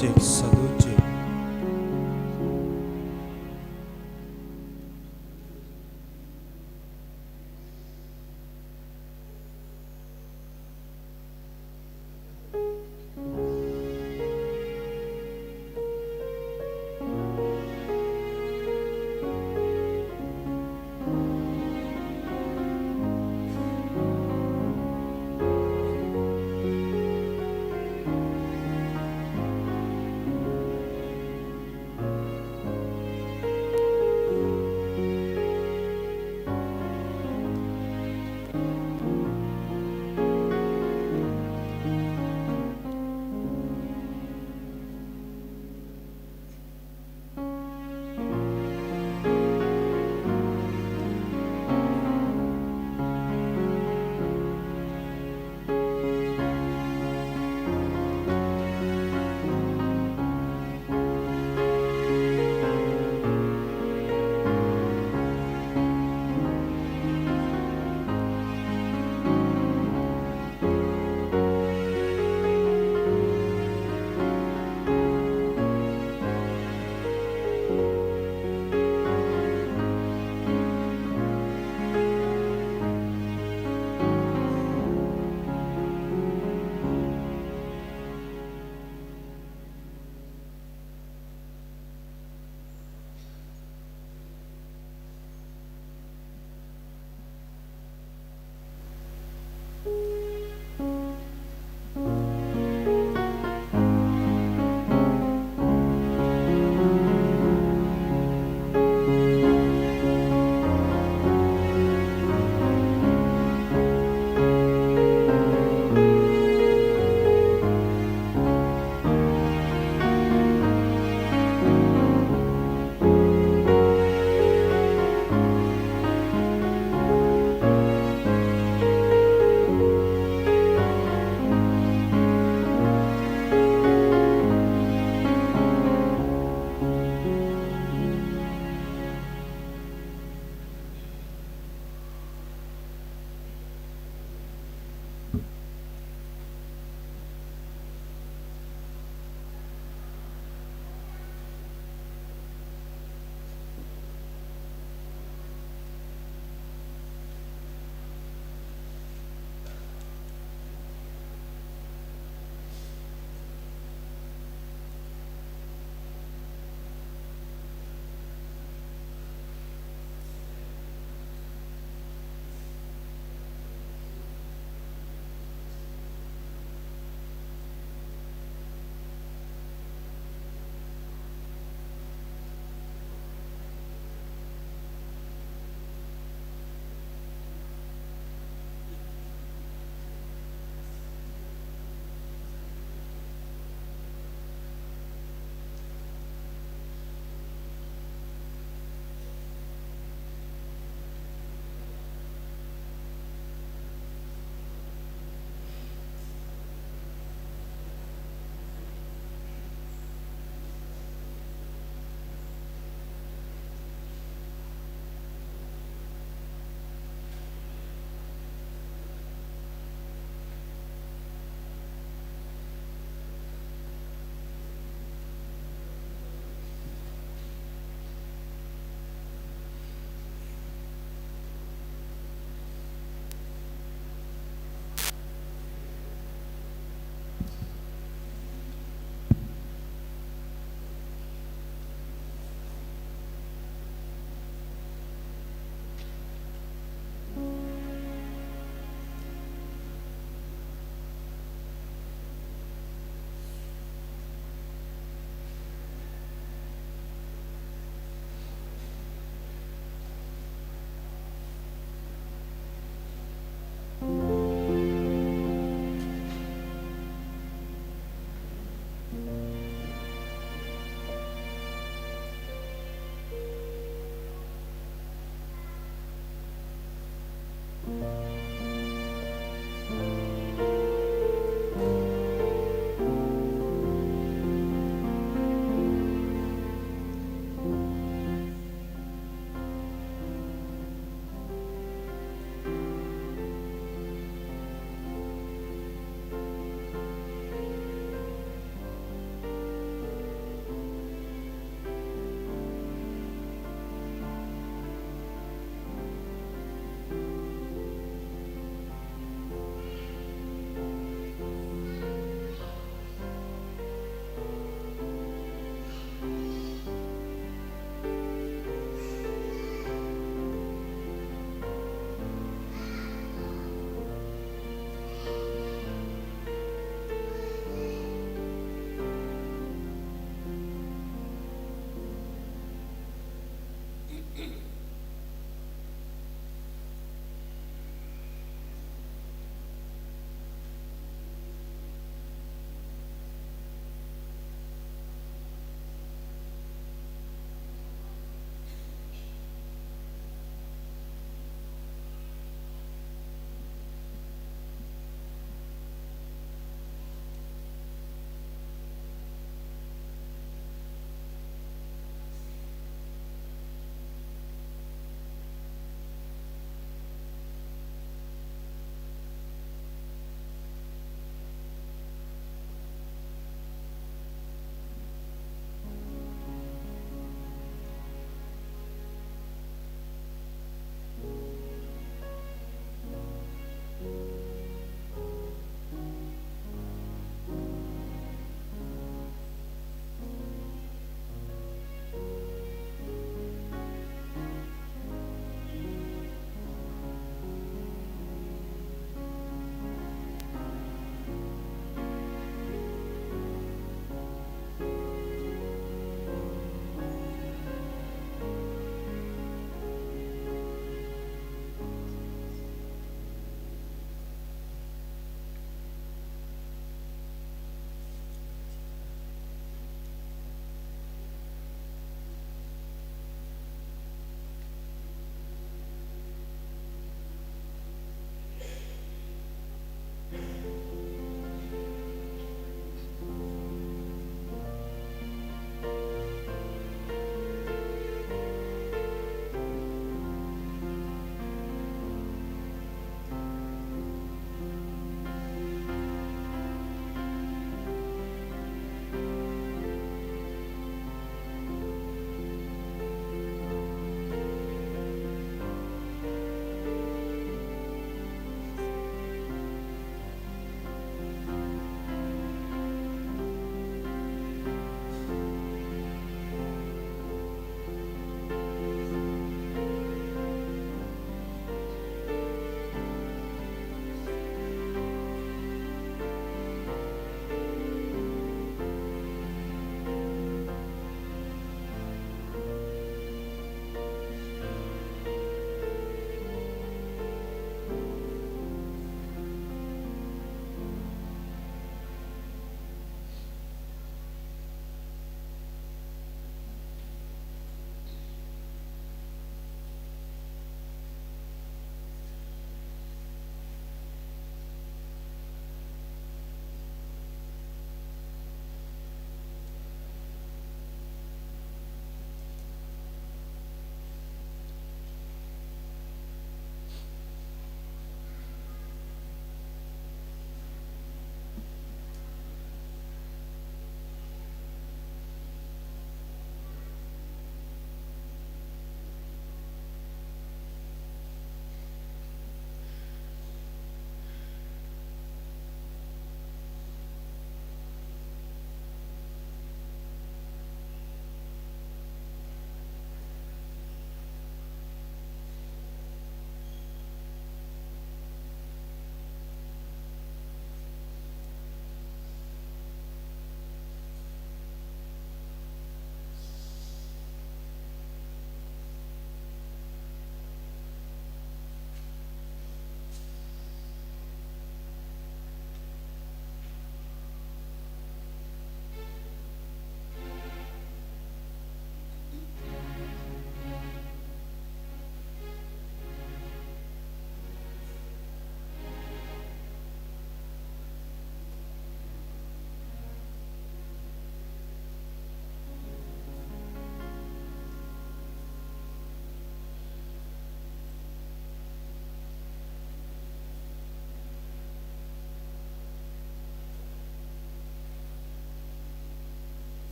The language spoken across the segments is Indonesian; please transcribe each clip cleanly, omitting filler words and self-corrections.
cek satu cek.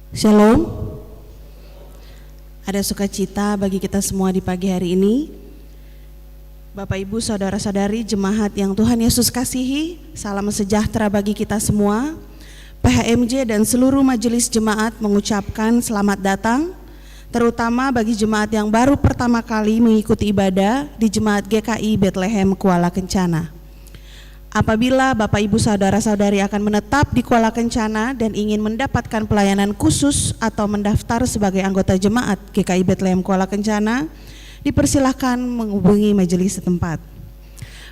Shalom. Ada sukacita bagi kita semua di pagi hari ini. Bapak Ibu, saudara-saudari, jemaat yang Tuhan Yesus kasihi, salam sejahtera bagi kita semua. PHMJ dan seluruh majelis jemaat mengucapkan selamat datang, terutama bagi jemaat yang baru pertama kali mengikuti ibadah di Jemaat GKI Bethlehem Kuala Kencana. Apabila Bapak Ibu saudara-saudari akan menetap di Kuala Kencana dan ingin mendapatkan pelayanan khusus atau mendaftar sebagai anggota jemaat GKI Bethlehem Kuala Kencana, dipersilahkan menghubungi majelis setempat.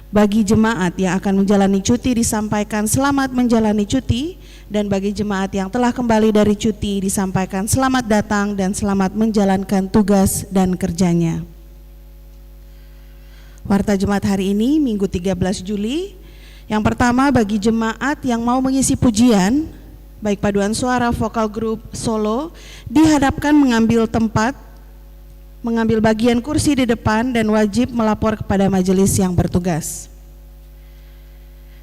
Bagi jemaat yang akan menjalani cuti disampaikan selamat menjalani cuti, dan bagi jemaat yang telah kembali dari cuti disampaikan selamat datang dan selamat menjalankan tugas dan kerjanya. Warta jemaat hari ini Minggu 13 Juli. Yang pertama, bagi jemaat yang mau mengisi pujian, baik paduan suara, vokal grup, solo, dihadapkan mengambil tempat, mengambil bagian kursi di depan dan wajib melapor kepada majelis yang bertugas.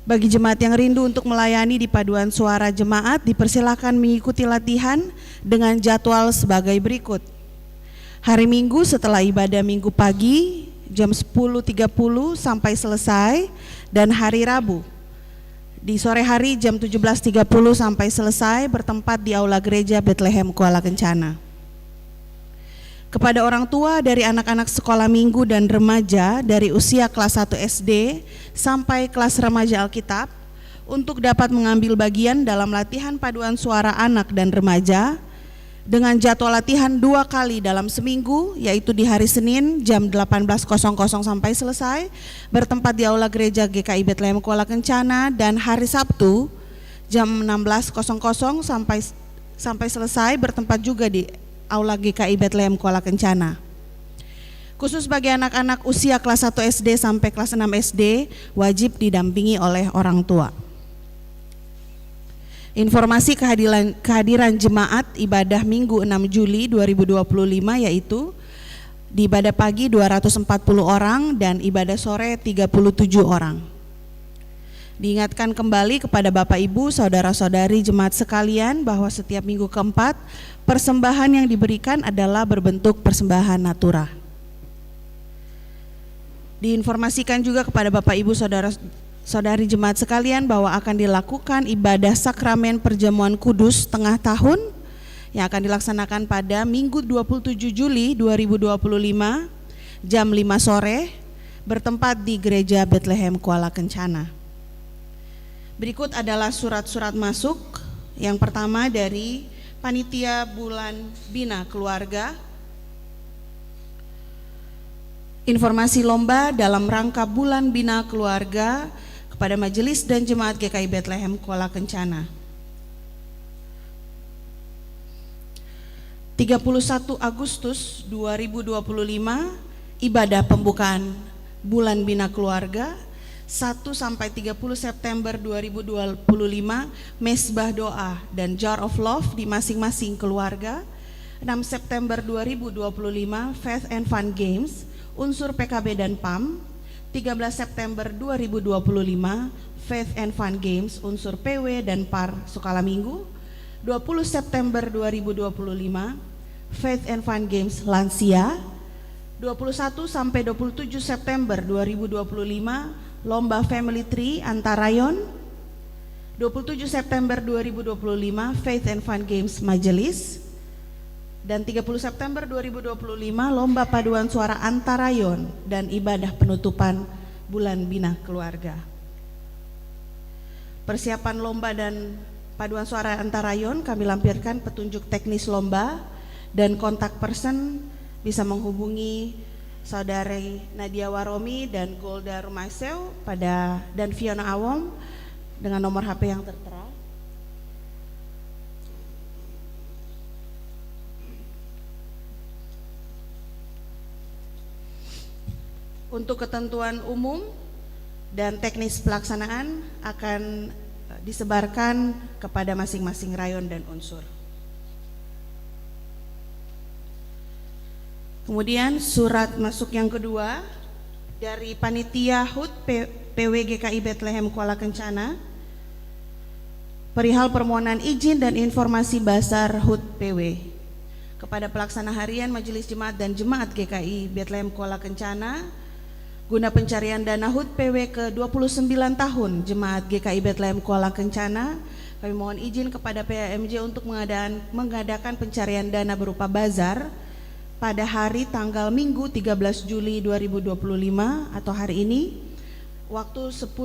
Bagi jemaat yang rindu untuk melayani di paduan suara jemaat, dipersilakan mengikuti latihan dengan jadwal sebagai berikut. Hari Minggu setelah ibadah Minggu pagi, jam 10.30 sampai selesai, dan hari Rabu di sore hari jam 17.30 sampai selesai, bertempat di Aula Gereja Bethlehem Kuala Kencana. Kepada orang tua dari anak-anak sekolah minggu dan remaja dari usia kelas 1 SD sampai kelas remaja Alkitab untuk dapat mengambil bagian dalam latihan paduan suara anak dan remaja dengan jadwal latihan 2 kali dalam seminggu, yaitu di hari Senin jam 18.00 sampai selesai, bertempat di Aula Gereja GKI Bethlehem Kuala Kencana, dan hari Sabtu jam 16.00 sampai selesai, bertempat juga di Aula GKI Bethlehem Kuala Kencana. Khusus bagi anak-anak usia kelas 1 SD sampai kelas 6 SD wajib didampingi oleh orang tua. Informasi kehadiran jemaat ibadah Minggu 6 Juli 2025 yaitu di ibadah pagi 240 orang dan ibadah sore 37 orang. Diingatkan kembali kepada Bapak Ibu, saudara-saudari jemaat sekalian bahwa setiap minggu keempat persembahan yang diberikan adalah berbentuk persembahan natura. Diinformasikan juga kepada Bapak Ibu saudari jemaat sekalian bahwa akan dilakukan ibadah sakramen perjamuan kudus tengah tahun yang akan dilaksanakan pada Minggu 27 Juli 2025 jam 5 sore bertempat di Gereja Bethlehem Kuala Kencana. Berikut adalah surat-surat masuk. Yang pertama dari Panitia Bulan Bina Keluarga. Informasi lomba dalam rangka Bulan Bina Keluarga kepada majelis dan jemaat GKI Bethlehem Kuala Kencana. 31 Agustus 2025 ibadah pembukaan Bulan Bina Keluarga. 1 sampai 30 September 2025 mesbah doa dan Jar of Love di masing-masing keluarga. 6 September 2025 Faith and Fun Games unsur PKB dan PAM. 13 September 2025 Faith and Fun Games unsur PW dan PAR Sukala Minggu. 20 September 2025 Faith and Fun Games Lansia. 21 sampai 27 September 2025 Lomba Family Tree Antarayon. 27 September 2025 Faith and Fun Games Majelis. Dan 30 September 2025 Lomba Paduan Suara Antarayon dan ibadah penutupan Bulan Bina Keluarga. Persiapan lomba dan paduan suara Antarayon kami lampirkan petunjuk teknis lomba, dan kontak person bisa menghubungi Saudari Nadia Waromi dan Golda Rumaiseu dan Fiona Awom dengan nomor HP yang tertera. Untuk ketentuan umum dan teknis pelaksanaan akan disebarkan kepada masing-masing rayon dan unsur. Kemudian surat masuk yang kedua dari Panitia HUT PW GKI Bethlehem Kuala Kencana. perihal permohonan izin dan informasi Basar HUT PW kepada pelaksana harian Majelis Jemaat dan Jemaat GKI Bethlehem Kuala Kencana guna pencarian dana HUT PW ke-29 tahun Jemaat GKI Bethlehem Kuala Kencana. Kami mohon izin kepada PAMJ untuk mengadakan pencarian dana berupa bazar pada hari tanggal Minggu 13 Juli 2025 atau hari ini, waktu 10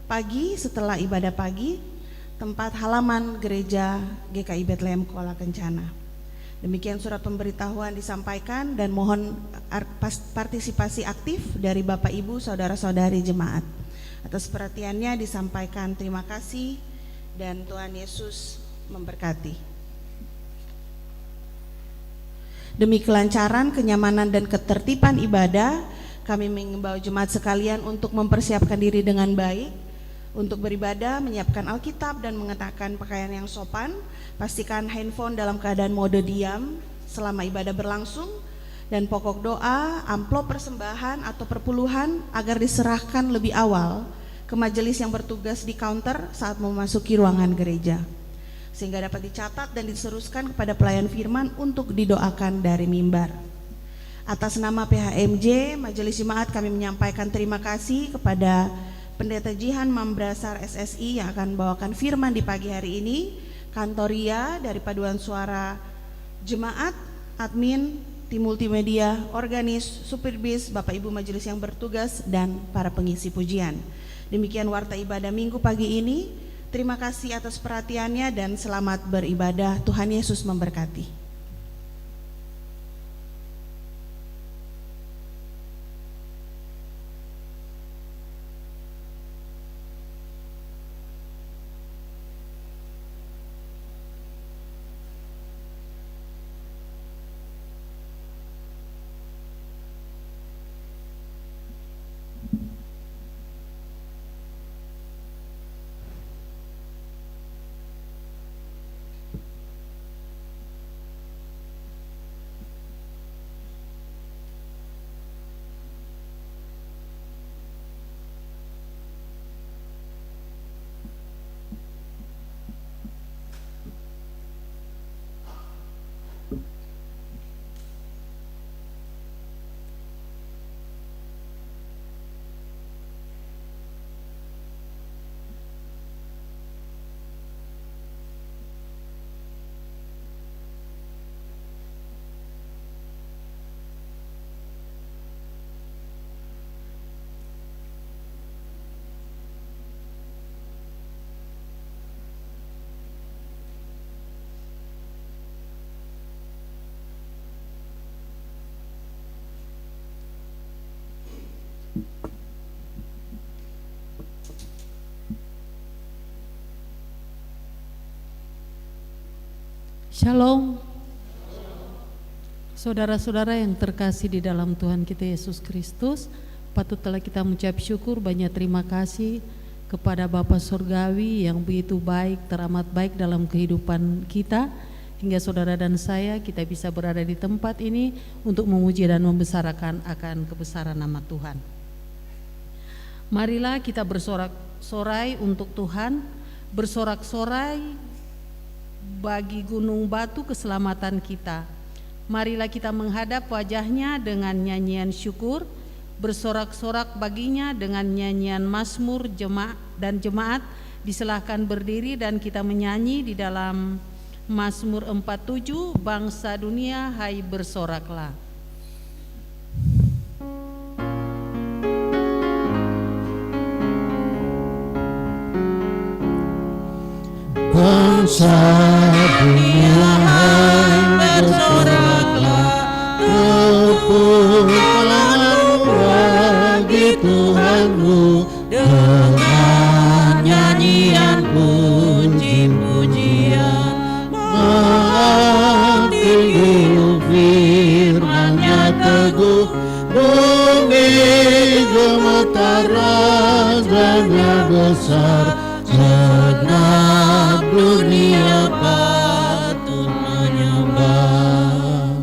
pagi setelah ibadah pagi, tempat halaman gereja GKI Bethlehem Kuala Kencana. Demikian surat pemberitahuan disampaikan dan mohon partisipasi aktif dari Bapak Ibu saudara-saudari jemaat. Atas perhatiannya disampaikan terima kasih dan Tuhan Yesus memberkati. Demi kelancaran, kenyamanan dan ketertiban ibadah, kami mengimbau jemaat sekalian untuk mempersiapkan diri dengan baik untuk beribadah, menyiapkan Alkitab dan mengenakan pakaian yang sopan. Pastikan handphone dalam keadaan mode diam selama ibadah berlangsung, dan pokok doa, amplop persembahan atau perpuluhan agar diserahkan lebih awal ke majelis yang bertugas di counter saat memasuki ruangan gereja, sehingga dapat dicatat dan diseruskan kepada pelayan firman untuk didoakan dari mimbar. Atas nama PHMJ Majelis Jemaat, kami menyampaikan terima kasih kepada Pendeta Jihan Mambrasar SSI yang akan membawakan firman di pagi hari ini, Kantoria dari Paduan Suara Jemaat, admin, tim multimedia, organis, supir bis, Bapak Ibu majelis yang bertugas, dan para pengisi pujian. Demikian warta ibadah minggu pagi ini. Terima kasih atas perhatiannya dan selamat beribadah. Tuhan Yesus memberkati. Shalom. Saudara-saudara yang terkasih di dalam Tuhan kita Yesus Kristus, patutlah kita mengucap syukur, banyak terima kasih kepada Bapa Surgawi yang begitu baik, teramat baik dalam kehidupan kita, hingga saudara dan saya kita bisa berada di tempat ini untuk memuji dan membesarkan akan kebesaran nama Tuhan. Marilah kita bersorak-sorai untuk Tuhan, bersorak-sorai bagi gunung batu keselamatan kita. Marilah kita menghadap wajahnya dengan nyanyian syukur, bersorak-sorak baginya dengan nyanyian mazmur jemaat disilahkan berdiri dan kita menyanyi di dalam Mazmur 47, bangsa dunia hai bersoraklah. Bangsa dunia hai bersoraklah, tepuk bagi Tuhanmu dengan nyanyian puji-pujian. Maaf tinggi firman-Nya teguh, bumi gemetar, rajanya besar, genap dunia patut menyembah.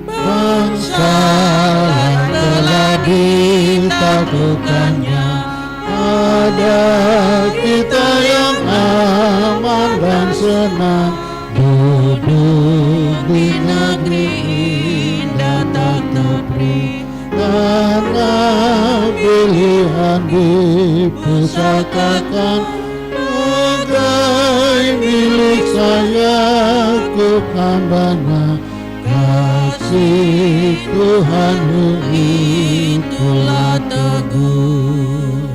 Bangsa telah lakukannya. Ada kita yang aman dan senang, duduk di negeri indah tak tepri, karena pilihan dipusakakan. Bagai milik saya ku hambana, kasih Tuhanmu itulah teguh.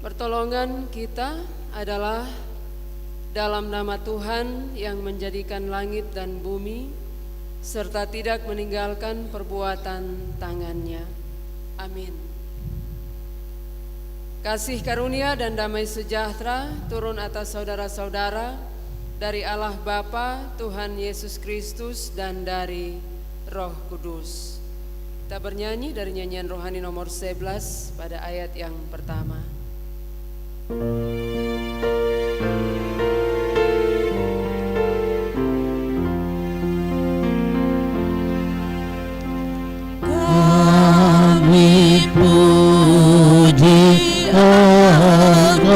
Pertolongan kita adalah dalam nama Tuhan yang menjadikan langit dan bumi, serta tidak meninggalkan perbuatan tangannya. Amin. Kasih karunia dan damai sejahtera turun atas saudara-saudara dari Allah Bapa, Tuhan Yesus Kristus, dan dari Roh Kudus. Kita bernyanyi dari nyanyian rohani nomor 11 pada ayat yang pertama. Kami puji Engkau,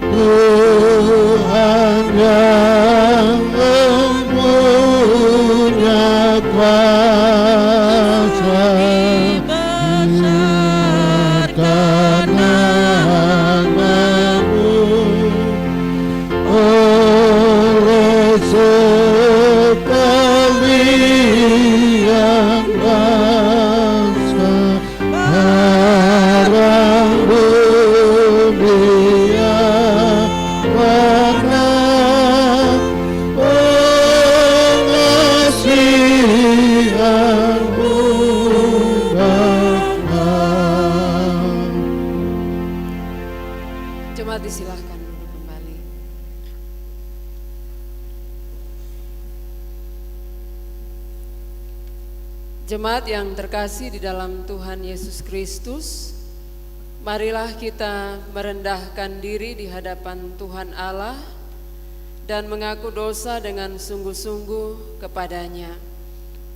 Tuhan yang mempunyai kuasa, biarkan namamu oleh sekalian bangsa, barang dunia warna pengasihanmu Bapa. Jemaat disilahkan duduk kembali. Jemaat yang terkasih di dalam Tuhan Yesus Kristus, marilah kita merendahkan diri di hadapan Tuhan Allah dan mengaku dosa dengan sungguh-sungguh kepadanya.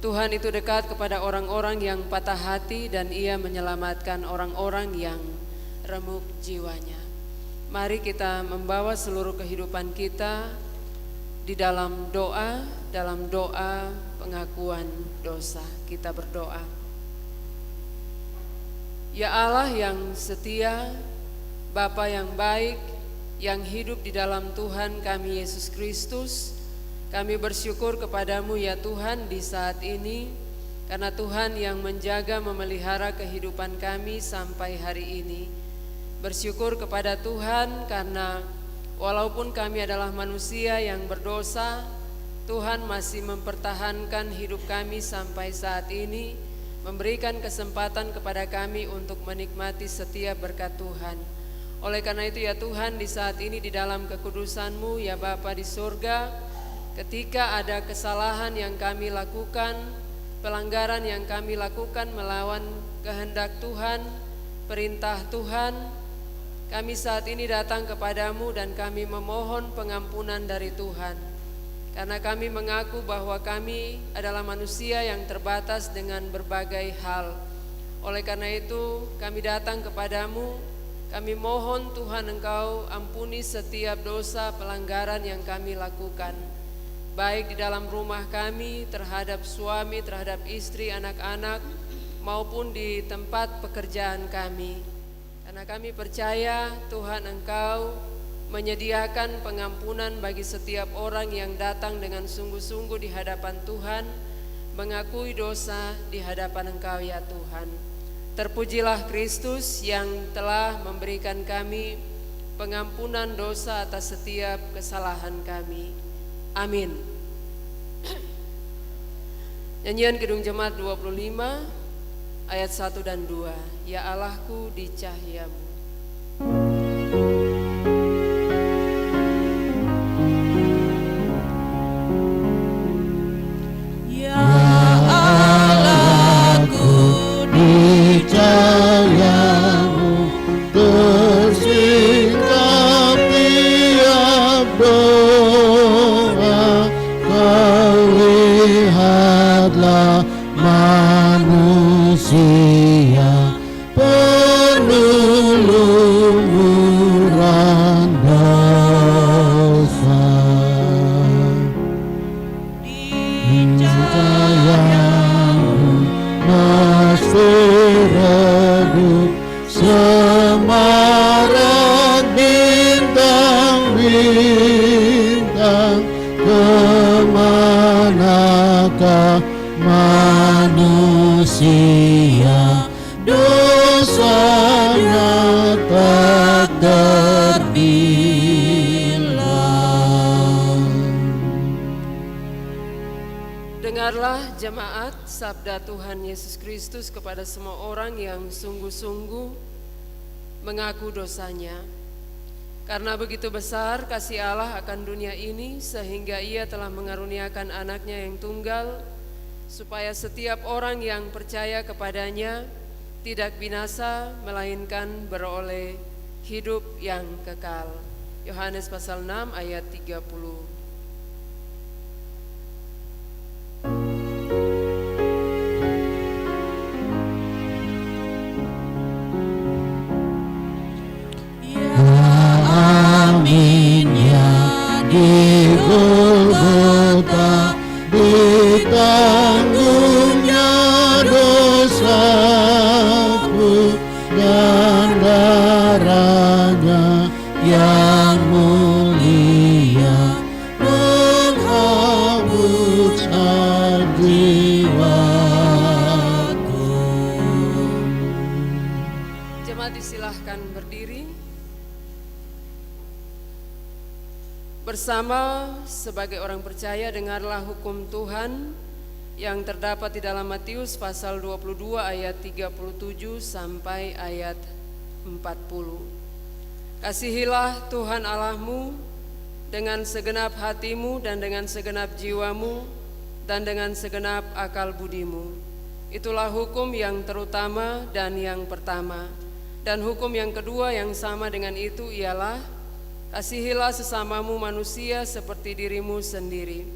Tuhan itu dekat kepada orang-orang yang patah hati dan Ia menyelamatkan orang-orang yang remuk jiwanya. Mari kita membawa seluruh kehidupan kita di dalam doa pengakuan dosa. Kita berdoa. Ya Allah yang setia, Bapa yang baik, yang hidup di dalam Tuhan kami Yesus Kristus, kami bersyukur kepadamu ya Tuhan di saat ini, karena Tuhan yang menjaga memelihara kehidupan kami sampai hari ini. Bersyukur kepada Tuhan karena walaupun kami adalah manusia yang berdosa, Tuhan masih mempertahankan hidup kami sampai saat ini, memberikan kesempatan kepada kami untuk menikmati setiap berkat Tuhan. Oleh karena itu ya Tuhan, di saat ini di dalam kekudusan-Mu ya Bapa di surga, ketika ada kesalahan yang kami lakukan, pelanggaran yang kami lakukan melawan kehendak Tuhan, perintah Tuhan, kami saat ini datang kepadamu dan kami memohon pengampunan dari Tuhan. Karena kami mengaku bahwa kami adalah manusia yang terbatas dengan berbagai hal. Oleh karena itu kami datang kepadamu, kami mohon Tuhan Engkau ampuni setiap dosa pelanggaran yang kami lakukan, baik di dalam rumah kami, terhadap suami, terhadap istri, anak-anak, maupun di tempat pekerjaan kami. Karena kami percaya Tuhan Engkau menyediakan pengampunan bagi setiap orang yang datang dengan sungguh-sungguh di hadapan Tuhan, mengakui dosa di hadapan Engkau ya Tuhan. Terpujilah Kristus yang telah memberikan kami pengampunan dosa atas setiap kesalahan kami. Amin. Nyanyian Kidung Jemaat 25 ayat 1 dan 2. Ya Allahku di cahayamu. Cahayamu tersingkap tiap doa, Kau lihat adalah manusia penuh lumuran dosa. Cahaya mesti redup semarak bintang-bintang, kemanakah manusia dosanya tak terbilang. Dengarlah jemaat sabda Tuhan Yesus Kristus kepada semua orang yang sungguh-sungguh mengaku dosanya. Karena begitu besar kasih Allah akan dunia ini, sehingga Ia telah mengaruniakan anaknya yang tunggal, supaya setiap orang yang percaya kepadanya tidak binasa, melainkan beroleh hidup yang kekal. Yohanes pasal 6 ayat 30. Amin ya di Golgota ditanggungnya dosaku, dan darahnya yang mulia menghapus jiwaku. Jemaat disilahkan berdiri. Bersama sebagai orang percaya, dengarlah hukum Tuhan yang terdapat di dalam Matius pasal 22 ayat 37 sampai ayat 40. Kasihilah Tuhan Allahmu dengan segenap hatimu dan dengan segenap jiwamu dan dengan segenap akal budimu. Itulah hukum yang terutama dan yang pertama. Dan hukum yang kedua yang sama dengan itu ialah, kasihilah sesamamu manusia seperti dirimu sendiri.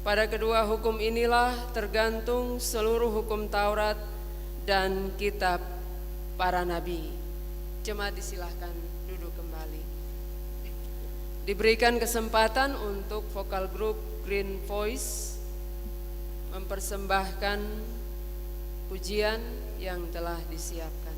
Pada kedua hukum inilah tergantung seluruh hukum Taurat dan kitab para nabi. Jemaat disilahkan duduk kembali. Diberikan kesempatan untuk vokal grup Green Voice mempersembahkan pujian yang telah disiapkan.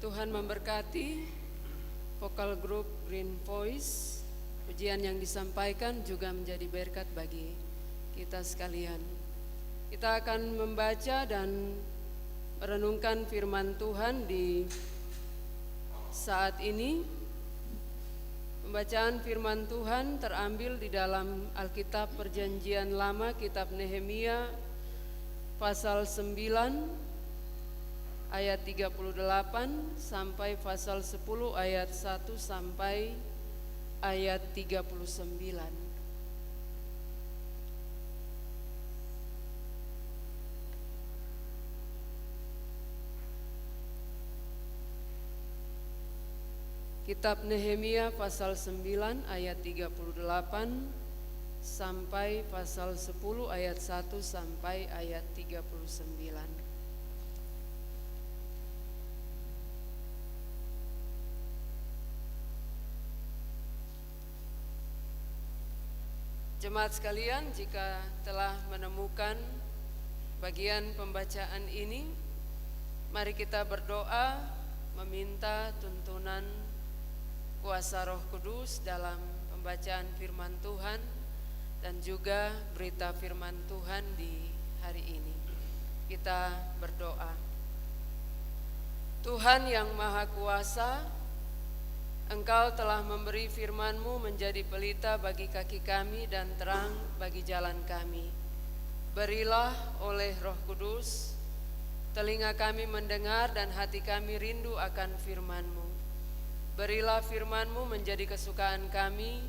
Tuhan memberkati vokal grup Green Voice. Pujian yang disampaikan juga menjadi berkat bagi kita sekalian. Kita akan membaca dan merenungkan firman Tuhan di saat ini. Pembacaan firman Tuhan terambil di dalam Alkitab Perjanjian Lama, kitab Nehemia pasal 9 ayat 38 sampai pasal 10 ayat 1 sampai ayat 39. Kitab Nehemia pasal 9 ayat 38 sampai pasal 10 ayat 1 sampai ayat 39. Jemaat sekalian, jika telah menemukan bagian pembacaan ini, mari kita berdoa meminta tuntunan kuasa Roh Kudus dalam pembacaan firman Tuhan dan juga berita firman Tuhan di hari ini. Kita berdoa. Tuhan yang Maha Kuasa, Engkau telah memberi firman-Mu menjadi pelita bagi kaki kami dan terang bagi jalan kami. Berilah oleh Roh Kudus telinga kami mendengar dan hati kami rindu akan firman-Mu. Berilah firman-Mu menjadi kesukaan kami,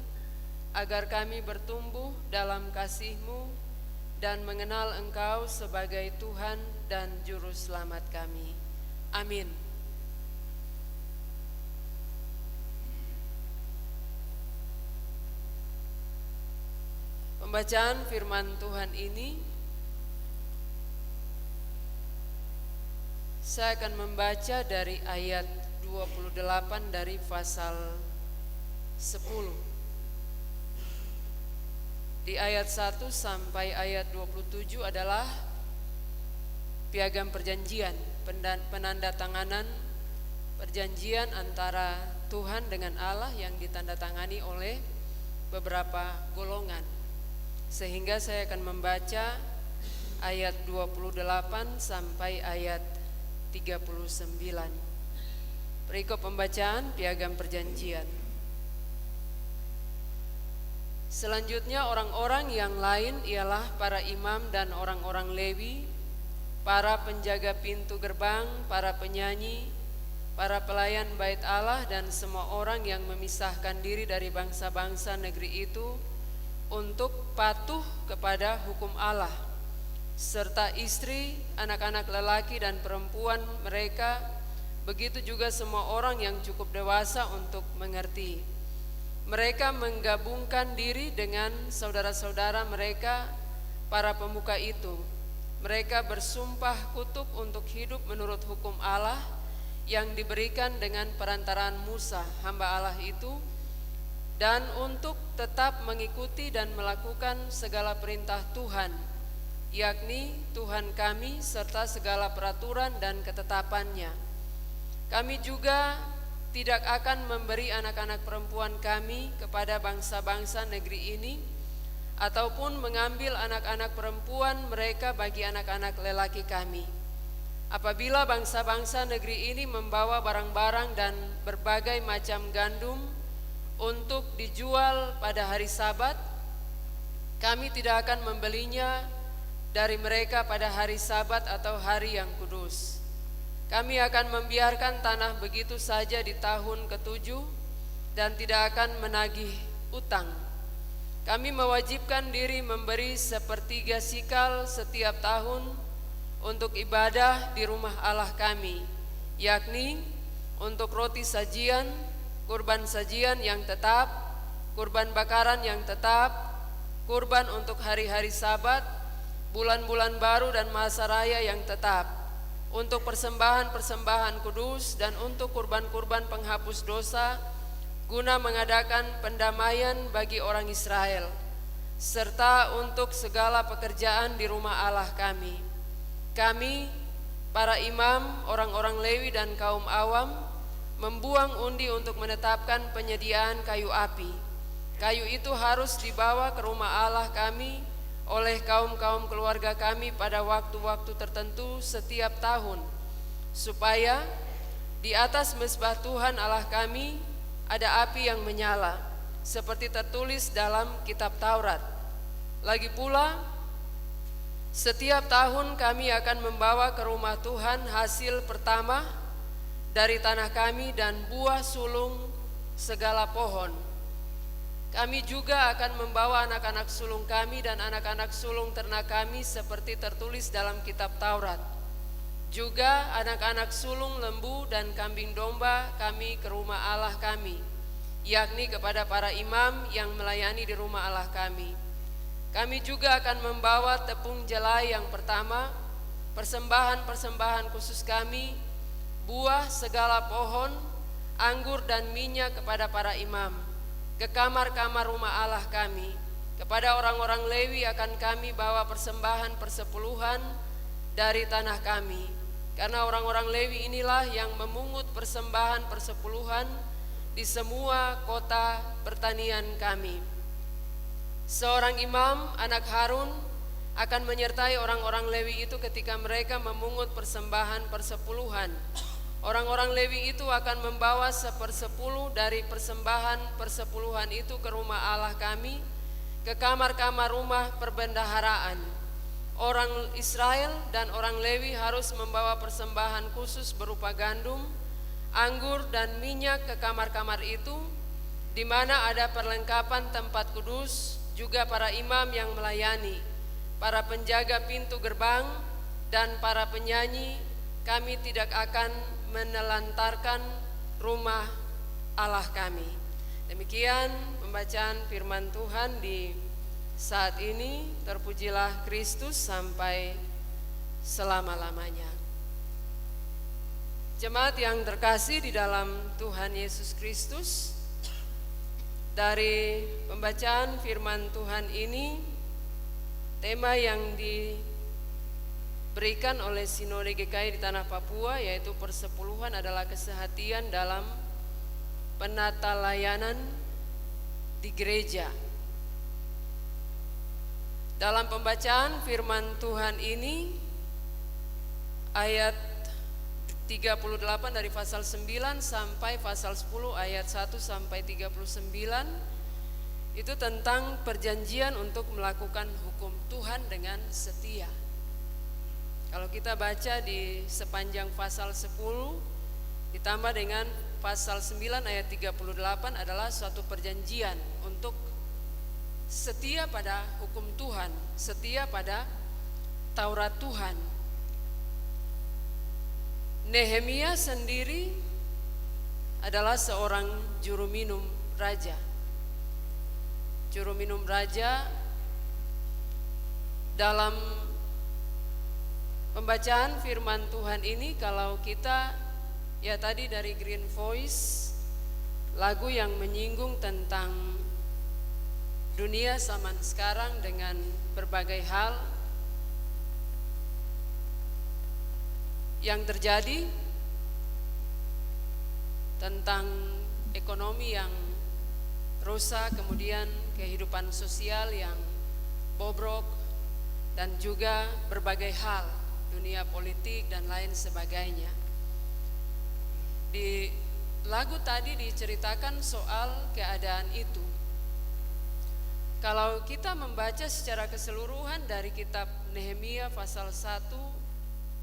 agar kami bertumbuh dalam kasih-Mu dan mengenal Engkau sebagai Tuhan dan Juru Selamat kami. Amin. Pembacaan firman Tuhan ini saya akan membaca dari ayat 28 dari pasal 10. Di ayat 1 sampai ayat 27 adalah piagam perjanjian, penandatanganan perjanjian antara Tuhan dengan Allah yang ditandatangani oleh beberapa golongan. Sehingga saya akan membaca ayat 28 sampai ayat 39. Perikop pembacaan piagam perjanjian. Selanjutnya orang-orang yang lain ialah para imam dan orang-orang Lewi, para penjaga pintu gerbang, para penyanyi, para pelayan bait Allah dan semua orang yang memisahkan diri dari bangsa-bangsa negeri itu untuk patuh kepada hukum Allah, serta istri, anak-anak lelaki dan perempuan mereka, begitu juga semua orang yang cukup dewasa untuk mengerti. Mereka menggabungkan diri dengan saudara-saudara mereka, para pemuka itu. Mereka bersumpah kutub untuk hidup menurut hukum Allah yang diberikan dengan perantaraan Musa, hamba Allah itu, dan untuk tetap mengikuti dan melakukan segala perintah Tuhan, yakni Tuhan kami serta segala peraturan dan ketetapannya. Kami juga tidak akan memberi anak-anak perempuan kami kepada bangsa-bangsa negeri ini, ataupun mengambil anak-anak perempuan mereka bagi anak-anak lelaki kami. Apabila bangsa-bangsa negeri ini membawa barang-barang dan berbagai macam gandum untuk dijual pada hari Sabat, kami tidak akan membelinya dari mereka pada hari Sabat atau hari yang kudus. Kami akan membiarkan tanah begitu saja di tahun ke-7 dan tidak akan menagih utang. Kami mewajibkan diri memberi 1/3 sikal setiap tahun untuk ibadah di rumah Allah kami, yakni untuk roti sajian, kurban sajian yang tetap, kurban bakaran yang tetap, kurban untuk hari-hari Sabat, bulan-bulan baru dan masa raya yang tetap, untuk persembahan-persembahan kudus dan untuk kurban-kurban penghapus dosa, guna mengadakan pendamaian bagi orang Israel, serta untuk segala pekerjaan di rumah Allah kami. Kami, para imam, orang-orang Lewi dan kaum awam, membuang undi untuk menetapkan penyediaan kayu api. Kayu itu harus dibawa ke rumah Allah kami oleh kaum-kaum keluarga kami pada waktu-waktu tertentu setiap tahun, supaya di atas mezbah Tuhan Allah kami ada api yang menyala, seperti tertulis dalam kitab Taurat. Lagi pula, setiap tahun kami akan membawa ke rumah Tuhan hasil pertama dari tanah kami dan buah sulung segala pohon. Kami juga akan membawa anak-anak sulung kami dan anak-anak sulung ternak kami seperti tertulis dalam kitab Taurat. Juga anak-anak sulung lembu dan kambing domba kami ke rumah Allah kami, yakni kepada para imam yang melayani di rumah Allah kami. Kami juga akan membawa tepung jelai yang pertama, persembahan-persembahan khusus kami, buah segala pohon, anggur dan minyak kepada para imam, ke kamar-kamar rumah Allah kami. Kepada orang-orang Lewi akan kami bawa persembahan persepuluhan dari tanah kami, karena orang-orang Lewi inilah yang memungut persembahan persepuluhan di semua kota pertanian kami. Seorang imam, anak Harun, akan menyertai orang-orang Lewi itu ketika mereka memungut persembahan persepuluhan. Orang-orang Lewi itu akan membawa 1/10 dari persembahan persepuluhan itu ke rumah Allah kami, ke kamar-kamar rumah perbendaharaan. Orang Israel dan orang Lewi harus membawa persembahan khusus berupa gandum, anggur dan minyak ke kamar-kamar itu, di mana ada perlengkapan tempat kudus, juga para imam yang melayani, para penjaga pintu gerbang, dan para penyanyi. Kami tidak akan menelantarkan rumah Allah kami. Demikian pembacaan firman Tuhan di saat ini. Terpujilah Kristus sampai selama-lamanya. Jemaat yang terkasih di dalam Tuhan Yesus Kristus, dari pembacaan firman Tuhan ini, tema yang diberikan oleh Sinode GKI di Tanah Papua, yaitu persepuluhan, adalah kesehatian dalam penata layanan di gereja. Dalam pembacaan firman Tuhan ini, ayat 38 dari pasal 9 sampai pasal 10 ayat 1 sampai 39 itu tentang perjanjian untuk melakukan hukum Tuhan dengan setia. Kalau kita baca di sepanjang pasal 10 ditambah dengan pasal 9 ayat 38 adalah suatu perjanjian untuk setia pada hukum Tuhan, setia pada Taurat Tuhan. Nehemia sendiri adalah seorang juru minum raja. Juru minum raja. Dalam pembacaan firman Tuhan ini, kalau kita ya tadi dari Green Voice, lagu yang menyinggung tentang dunia zaman sekarang dengan berbagai hal yang terjadi, tentang ekonomi yang rusak, kemudian kehidupan sosial yang bobrok, dan juga berbagai hal, dunia politik dan lain sebagainya. Di lagu tadi diceritakan soal keadaan itu. Kalau kita membaca secara keseluruhan dari kitab Nehemia pasal 1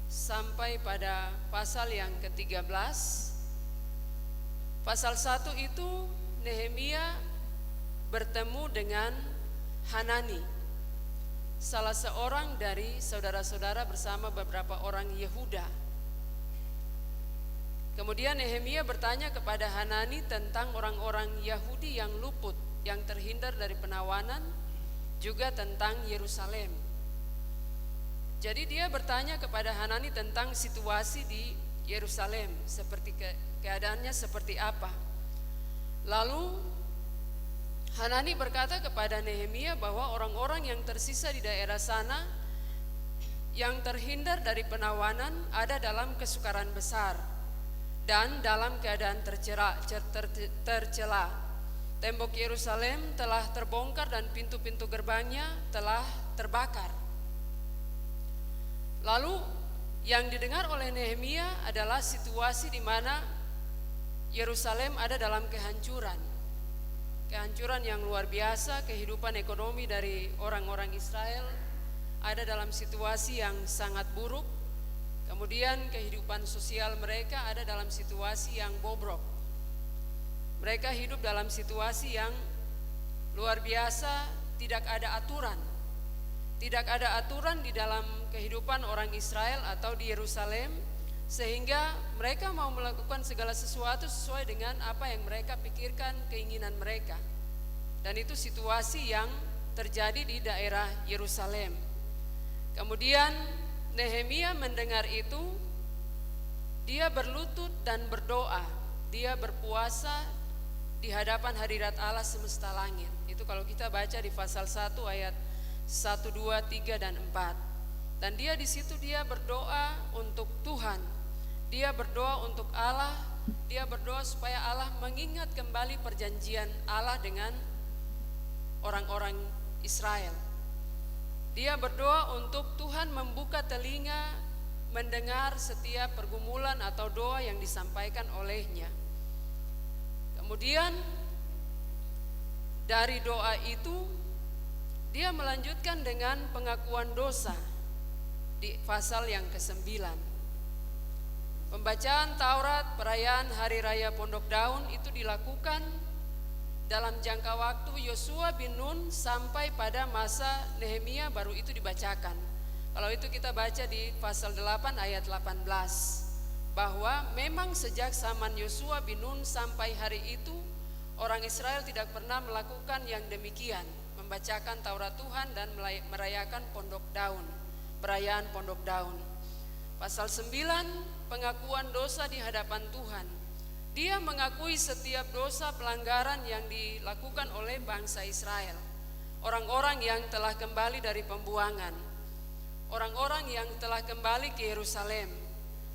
sampai pada pasal yang ke-13, pasal 1 itu Nehemia bertemu dengan Hanani, salah seorang dari saudara-saudara bersama beberapa orang Yehuda. Kemudian Nehemia bertanya kepada Hanani tentang orang-orang Yahudi yang luput, yang terhindar dari penawanan, juga tentang Yerusalem. Jadi dia bertanya kepada Hanani tentang situasi di Yerusalem, seperti keadaannya seperti apa. Lalu Hanani berkata kepada Nehemia bahwa orang-orang yang tersisa di daerah sana yang terhindar dari penawanan ada dalam kesukaran besar, dan dalam keadaan tercela. Tembok Yerusalem telah terbongkar dan pintu-pintu gerbangnya telah terbakar. Lalu yang didengar oleh Nehemia adalah situasi di mana Yerusalem ada dalam kehancuran. Kehancuran yang luar biasa, kehidupan ekonomi dari orang-orang Israel ada dalam situasi yang sangat buruk. Kemudian kehidupan sosial mereka ada dalam situasi yang bobrok. Mereka hidup dalam situasi yang luar biasa, tidak ada aturan. Tidak ada aturan di dalam kehidupan orang Israel atau di Yerusalem, sehingga mereka mau melakukan segala sesuatu sesuai dengan apa yang mereka pikirkan, keinginan mereka. Dan itu situasi yang terjadi di daerah Yerusalem. Kemudian Nehemia mendengar itu, dia berlutut dan berdoa, dia berpuasa di hadapan hadirat Allah semesta langit. Itu kalau kita baca di pasal 1 ayat 1, 2, 3, dan 4. Dan dia di situ dia berdoa untuk Tuhan. Dia berdoa untuk Allah. Dia berdoa supaya Allah mengingat kembali perjanjian Allah dengan orang-orang Israel. Dia berdoa untuk Tuhan membuka telinga mendengar setiap pergumulan atau doa yang disampaikan olehnya. Kemudian dari doa itu dia melanjutkan dengan pengakuan dosa di pasal yang ke-9. Pembacaan Taurat perayaan Hari Raya Pondok Daun itu dilakukan dalam jangka waktu Yosua bin Nun sampai pada masa Nehemia baru itu dibacakan. Kalau itu kita baca di pasal 8 ayat 18, bahwa memang sejak zaman Yosua bin Nun sampai hari itu orang Israel tidak pernah melakukan yang demikian, membacakan Taurat Tuhan dan merayakan Pondok Daun, perayaan Pondok Daun. Pasal 9, pengakuan dosa di hadapan Tuhan. Dia mengakui setiap dosa pelanggaran yang dilakukan oleh bangsa Israel, orang-orang yang telah kembali dari pembuangan, orang-orang yang telah kembali ke Yerusalem.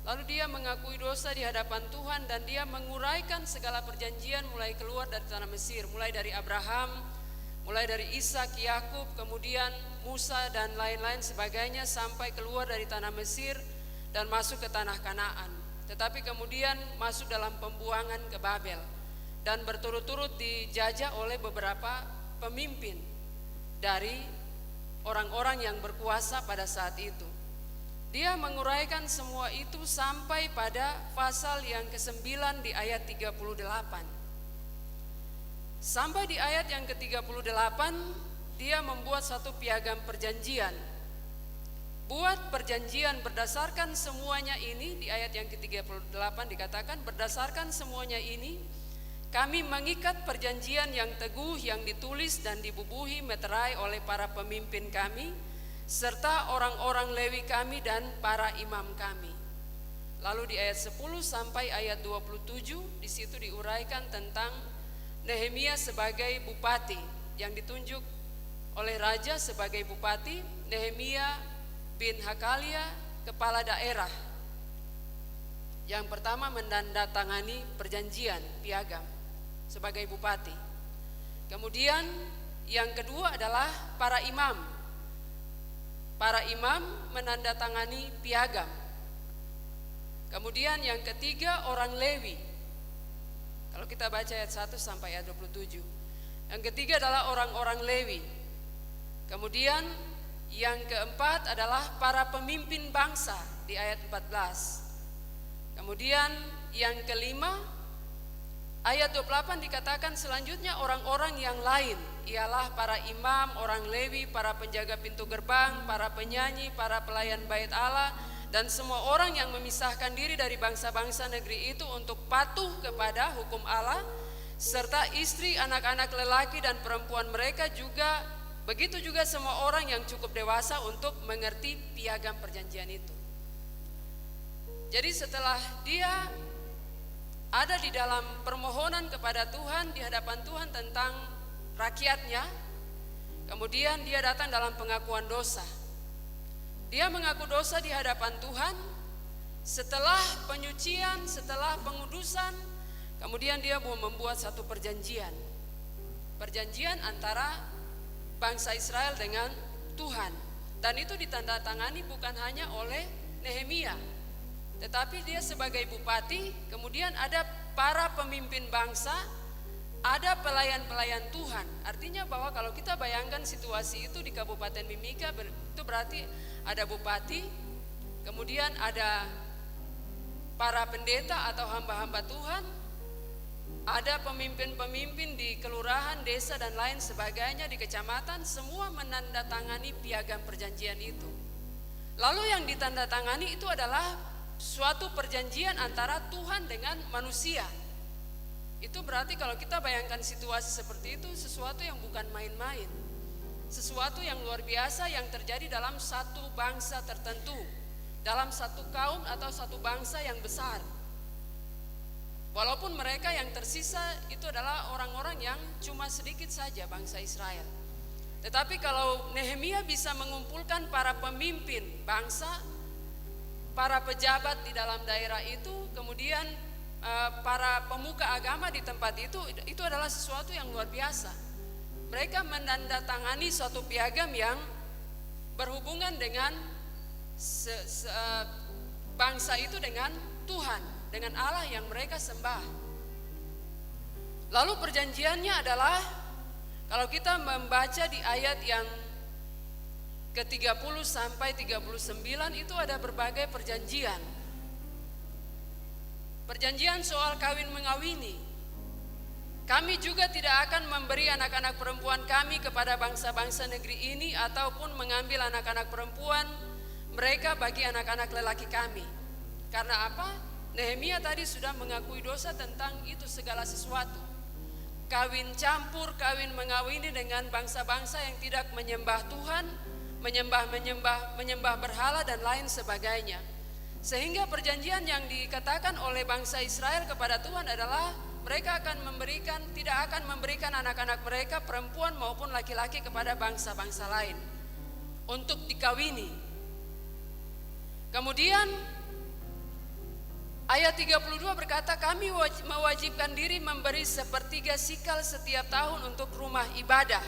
Lalu dia mengakui dosa di hadapan Tuhan dan dia menguraikan segala perjanjian mulai keluar dari tanah Mesir, mulai dari Abraham, mulai dari Ishak, Yakub, kemudian Musa dan lain-lain sebagainya sampai keluar dari tanah Mesir dan masuk ke tanah Kanaan. Tetapi kemudian masuk dalam pembuangan ke Babel dan berturut-turut dijajah oleh beberapa pemimpin dari orang-orang yang berkuasa pada saat itu. Dia menguraikan semua itu sampai pada pasal yang ke-9 di ayat 38. Sampai di ayat yang ke-38, dia membuat satu piagam perjanjian. Buat perjanjian berdasarkan semuanya ini, di ayat yang ke-38 dikatakan, berdasarkan semuanya ini, kami mengikat perjanjian yang teguh yang ditulis dan dibubuhi meterai oleh para pemimpin kami, serta orang-orang Lewi kami dan para imam kami. Lalu di ayat 10 sampai ayat 27, di situ diuraikan tentang Nehemia sebagai bupati, yang ditunjuk oleh raja sebagai bupati, Nehemia bin Hakalia, kepala daerah, yang pertama menandatangani perjanjian piagam sebagai bupati. Kemudian yang kedua adalah para imam. Para imam menandatangani piagam. Kemudian yang ketiga orang Lewi. Kalau kita baca ayat 1 sampai ayat 27. Yang ketiga adalah orang-orang Lewi. Kemudian yang keempat adalah para pemimpin bangsa di ayat 14. Kemudian yang kelima, ayat 28 dikatakan selanjutnya orang-orang yang lain, ialah para imam, orang Lewi, para penjaga pintu gerbang, para penyanyi, para pelayan bait Allah, dan semua orang yang memisahkan diri dari bangsa-bangsa negeri itu untuk patuh kepada hukum Allah, serta istri, anak-anak lelaki dan perempuan mereka juga. Begitu juga semua orang yang cukup dewasa untuk mengerti piagam perjanjian itu. Jadi setelah dia ada di dalam permohonan kepada Tuhan, di hadapan Tuhan tentang rakyatnya, kemudian dia datang dalam pengakuan dosa. Dia mengaku dosa di hadapan Tuhan, Setelah penyucian, setelah pengudusan, kemudian dia membuat satu perjanjian. Perjanjian antara bangsa Israel dengan Tuhan. Dan itu ditandatangani bukan hanya oleh Nehemia, tetapi dia sebagai bupati, kemudian ada para pemimpin bangsa, ada pelayan-pelayan Tuhan. Artinya bahwa kalau kita bayangkan situasi itu di Kabupaten Mimika, itu berarti ada bupati, kemudian ada para pendeta atau hamba-hamba Tuhan, ada pemimpin-pemimpin di kelurahan, desa dan lain sebagainya di kecamatan, semua menandatangani piagam perjanjian itu. Lalu yang ditandatangani itu adalah suatu perjanjian antara Tuhan dengan manusia. Itu berarti kalau kita bayangkan situasi seperti itu, sesuatu yang bukan main-main, sesuatu yang luar biasa yang terjadi dalam satu bangsa tertentu, dalam satu kaum atau satu bangsa yang besar. Walaupun mereka yang tersisa itu adalah orang-orang yang cuma sedikit saja bangsa Israel. Tetapi kalau Nehemia bisa mengumpulkan para pemimpin bangsa, para pejabat di dalam daerah itu, kemudian para pemuka agama di tempat itu adalah sesuatu yang luar biasa. Mereka menandatangani suatu piagam yang berhubungan dengan bangsa itu dengan Tuhan, dengan Allah yang mereka sembah. Lalu perjanjiannya adalah, kalau kita membaca di ayat yang ke-30 sampai 39 itu ada berbagai perjanjian. Perjanjian soal kawin mengawini. Kami juga tidak akan memberi anak-anak perempuan kami kepada bangsa-bangsa negeri ini, ataupun mengambil anak-anak perempuan mereka bagi anak-anak lelaki kami. Karena apa? Nehemia tadi sudah mengakui dosa tentang itu segala sesuatu. Kawin campur, kawin mengawini dengan bangsa-bangsa yang tidak menyembah Tuhan, menyembah berhala dan lain sebagainya. Sehingga perjanjian yang dikatakan oleh bangsa Israel kepada Tuhan adalah mereka tidak akan memberikan anak-anak mereka perempuan maupun laki-laki kepada bangsa-bangsa lain untuk dikawini. Kemudian ayat 32 berkata, kami mewajibkan diri memberi 1/3 sikal setiap tahun untuk rumah ibadah,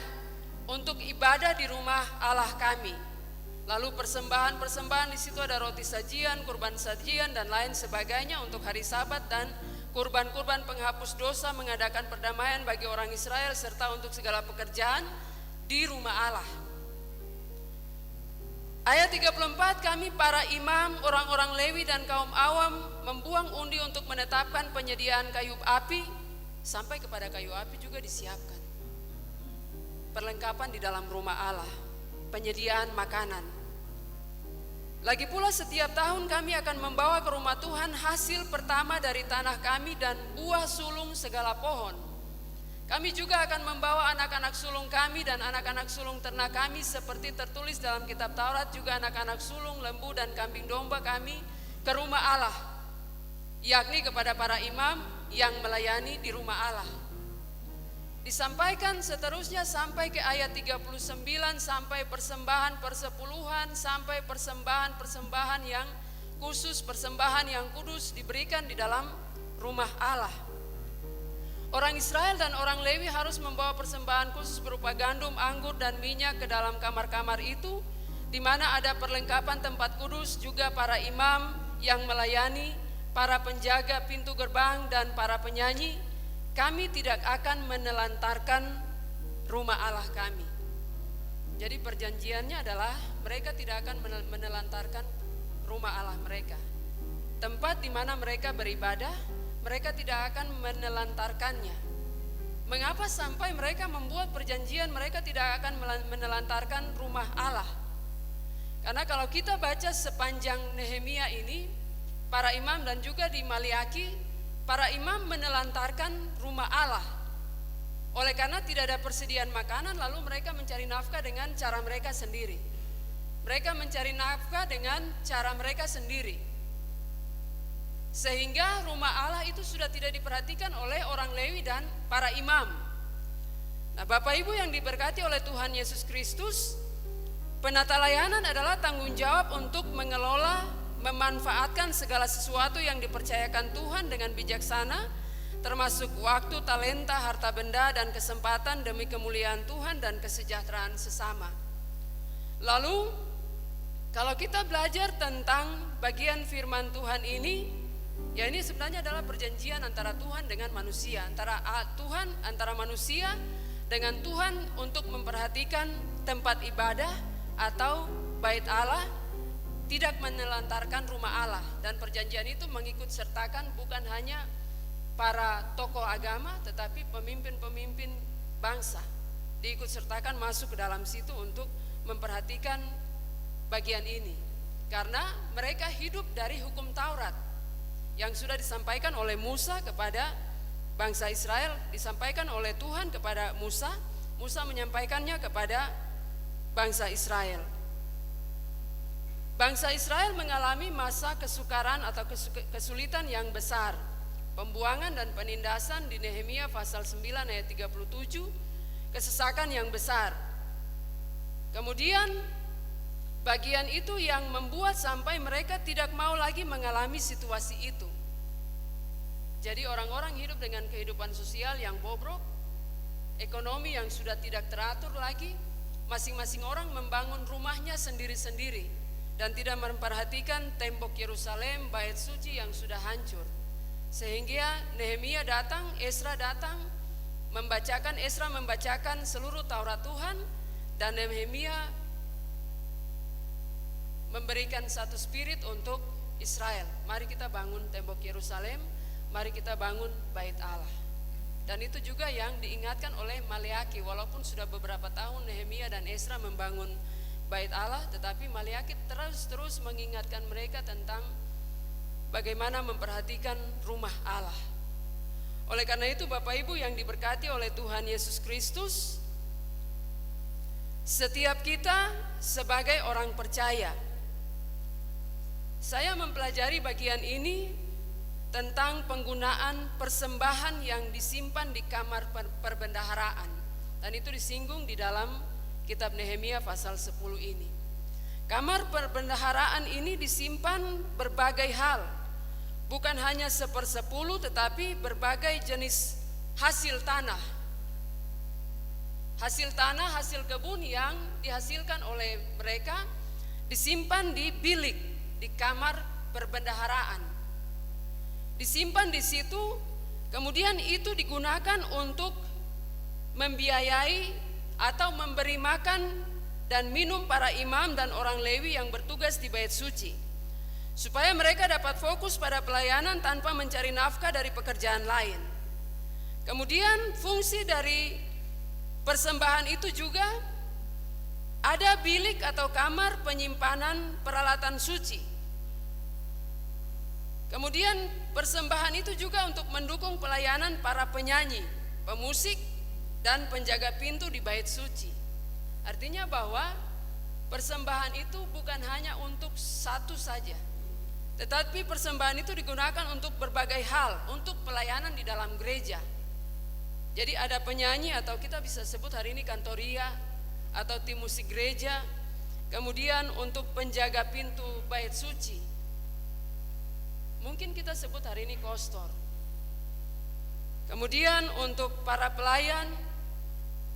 untuk ibadah di rumah Allah kami. Lalu persembahan di situ ada roti sajian, kurban sajian dan lain sebagainya untuk hari Sabat, dan kurban-kurban penghapus dosa, mengadakan perdamaian bagi orang Israel, serta untuk segala pekerjaan di rumah Allah. Ayat 34, kami para imam, orang-orang Lewi dan kaum awam membuang undi untuk menetapkan penyediaan kayu api, sampai kepada kayu api juga disiapkan. Perlengkapan di dalam rumah Allah, penyediaan makanan. Lagi pula setiap tahun kami akan membawa ke rumah Tuhan hasil pertama dari tanah kami dan buah sulung segala pohon. Kami juga akan membawa anak-anak sulung kami dan anak-anak sulung ternak kami seperti tertulis dalam kitab Taurat, juga anak-anak sulung lembu dan kambing domba kami ke rumah Allah, yakni kepada para imam yang melayani di rumah Allah. Disampaikan seterusnya sampai ke ayat 39, sampai persembahan persepuluhan, sampai persembahan yang khusus, persembahan yang kudus diberikan di dalam rumah Allah. Orang Israel dan orang Lewi harus membawa persembahan khusus berupa gandum, anggur dan minyak ke dalam kamar-kamar itu, di mana ada perlengkapan tempat kudus, juga para imam yang melayani, para penjaga pintu gerbang dan para penyanyi. Kami tidak akan menelantarkan rumah Allah kami. Jadi perjanjiannya adalah mereka tidak akan menelantarkan rumah Allah mereka. Tempat di mana mereka beribadah, mereka tidak akan menelantarkannya. Mengapa sampai mereka membuat perjanjian mereka tidak akan menelantarkan rumah Allah? Karena kalau kita baca sepanjang Nehemia ini, para imam dan juga di Maliaki, para imam menelantarkan rumah Allah. Oleh karena tidak ada persediaan makanan, lalu mereka mencari nafkah dengan cara mereka sendiri. Mereka mencari nafkah dengan cara mereka sendiri. Sehingga rumah Allah itu sudah tidak diperhatikan oleh orang Lewi dan para imam. Nah, Bapak Ibu yang diberkati oleh Tuhan Yesus Kristus, penata layanan adalah tanggung jawab untuk mengelola, memanfaatkan segala sesuatu yang dipercayakan Tuhan dengan bijaksana, termasuk waktu, talenta, harta benda, dan kesempatan demi kemuliaan Tuhan dan kesejahteraan sesama. Lalu, kalau kita belajar tentang bagian firman Tuhan ini, ya ini sebenarnya adalah perjanjian antara Tuhan dengan manusia, antara manusia dengan Tuhan untuk memperhatikan tempat ibadah atau bait Allah, tidak menelantarkan rumah Allah. Dan perjanjian itu mengikut sertakan bukan hanya para tokoh agama, tetapi pemimpin-pemimpin bangsa diikut sertakan masuk ke dalam situ untuk memperhatikan bagian ini, karena mereka hidup dari hukum Taurat yang sudah disampaikan oleh Musa kepada bangsa Israel, disampaikan oleh Tuhan kepada Musa, Musa menyampaikannya kepada bangsa Israel. Bangsa Israel mengalami masa kesukaran atau kesulitan yang besar, pembuangan dan penindasan di Nehemia pasal 9 ayat 37, kesesakan yang besar. Kemudian bagian itu yang membuat sampai mereka tidak mau lagi mengalami situasi itu. Jadi orang-orang hidup dengan kehidupan sosial yang bobrok, ekonomi yang sudah tidak teratur lagi, masing-masing orang membangun rumahnya sendiri-sendiri dan tidak memperhatikan tembok Yerusalem, bait suci yang sudah hancur. Sehingga Nehemia datang, Ezra datang, Ezra membacakan seluruh Taurat Tuhan, dan Nehemia memberikan satu spirit untuk Israel. Mari kita bangun tembok Yerusalem, mari kita bangun bait Allah. Dan itu juga yang diingatkan oleh Maleaki, walaupun sudah beberapa tahun Nehemia dan Ezra membangun bait Allah, tetapi Maleaki terus mengingatkan mereka tentang bagaimana memperhatikan rumah Allah. Oleh karena itu Bapak Ibu yang diberkati oleh Tuhan Yesus Kristus, setiap kita sebagai orang percaya, saya mempelajari bagian ini tentang penggunaan persembahan yang disimpan di kamar perbendaharaan, dan itu disinggung di dalam kitab Nehemia pasal 10 ini. Kamar perbendaharaan ini disimpan berbagai hal, bukan hanya 1/10, tetapi berbagai jenis hasil tanah, hasil kebun yang dihasilkan oleh mereka disimpan di bilik, di kamar perbendaharaan, disimpan di situ. Kemudian itu digunakan untuk membiayai atau memberi makan dan minum para imam dan orang Lewi yang bertugas di bait suci, supaya mereka dapat fokus pada pelayanan tanpa mencari nafkah dari pekerjaan lain. Kemudian fungsi dari persembahan itu juga ada bilik atau kamar penyimpanan peralatan suci. Kemudian persembahan itu juga untuk mendukung pelayanan para penyanyi, pemusik, dan penjaga pintu di bait suci. Artinya bahwa persembahan itu bukan hanya untuk satu saja, tetapi persembahan itu digunakan untuk berbagai hal, untuk pelayanan di dalam gereja. Jadi ada penyanyi, atau kita bisa sebut hari ini kantoria atau tim musik gereja. Kemudian untuk penjaga pintu bait suci, mungkin kita sebut hari ini kostor. Kemudian untuk para pelayan,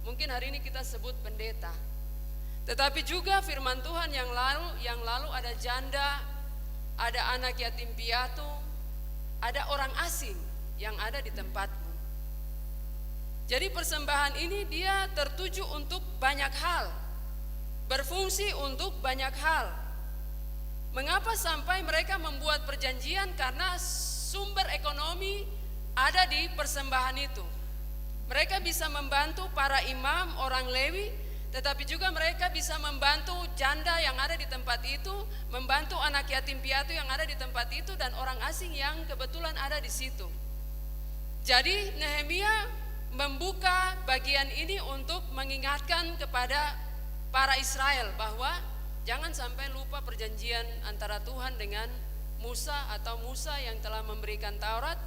mungkin hari ini kita sebut pendeta. Tetapi juga firman Tuhan yang lalu ada janda, ada anak yatim piatu, ada orang asing yang ada di tempatmu. Jadi persembahan ini dia tertuju untuk banyak hal, berfungsi untuk banyak hal. Mengapa sampai mereka membuat perjanjian? Karena sumber ekonomi ada di persembahan itu. Mereka bisa membantu para imam, orang Lewi, tetapi juga mereka bisa membantu janda yang ada di tempat itu, membantu anak yatim piatu yang ada di tempat itu, dan orang asing yang kebetulan ada di situ. Jadi Nehemia membuka bagian ini untuk mengingatkan kepada para Israel bahwa jangan sampai lupa perjanjian antara Tuhan dengan Musa, atau Musa yang telah memberikan Taurat.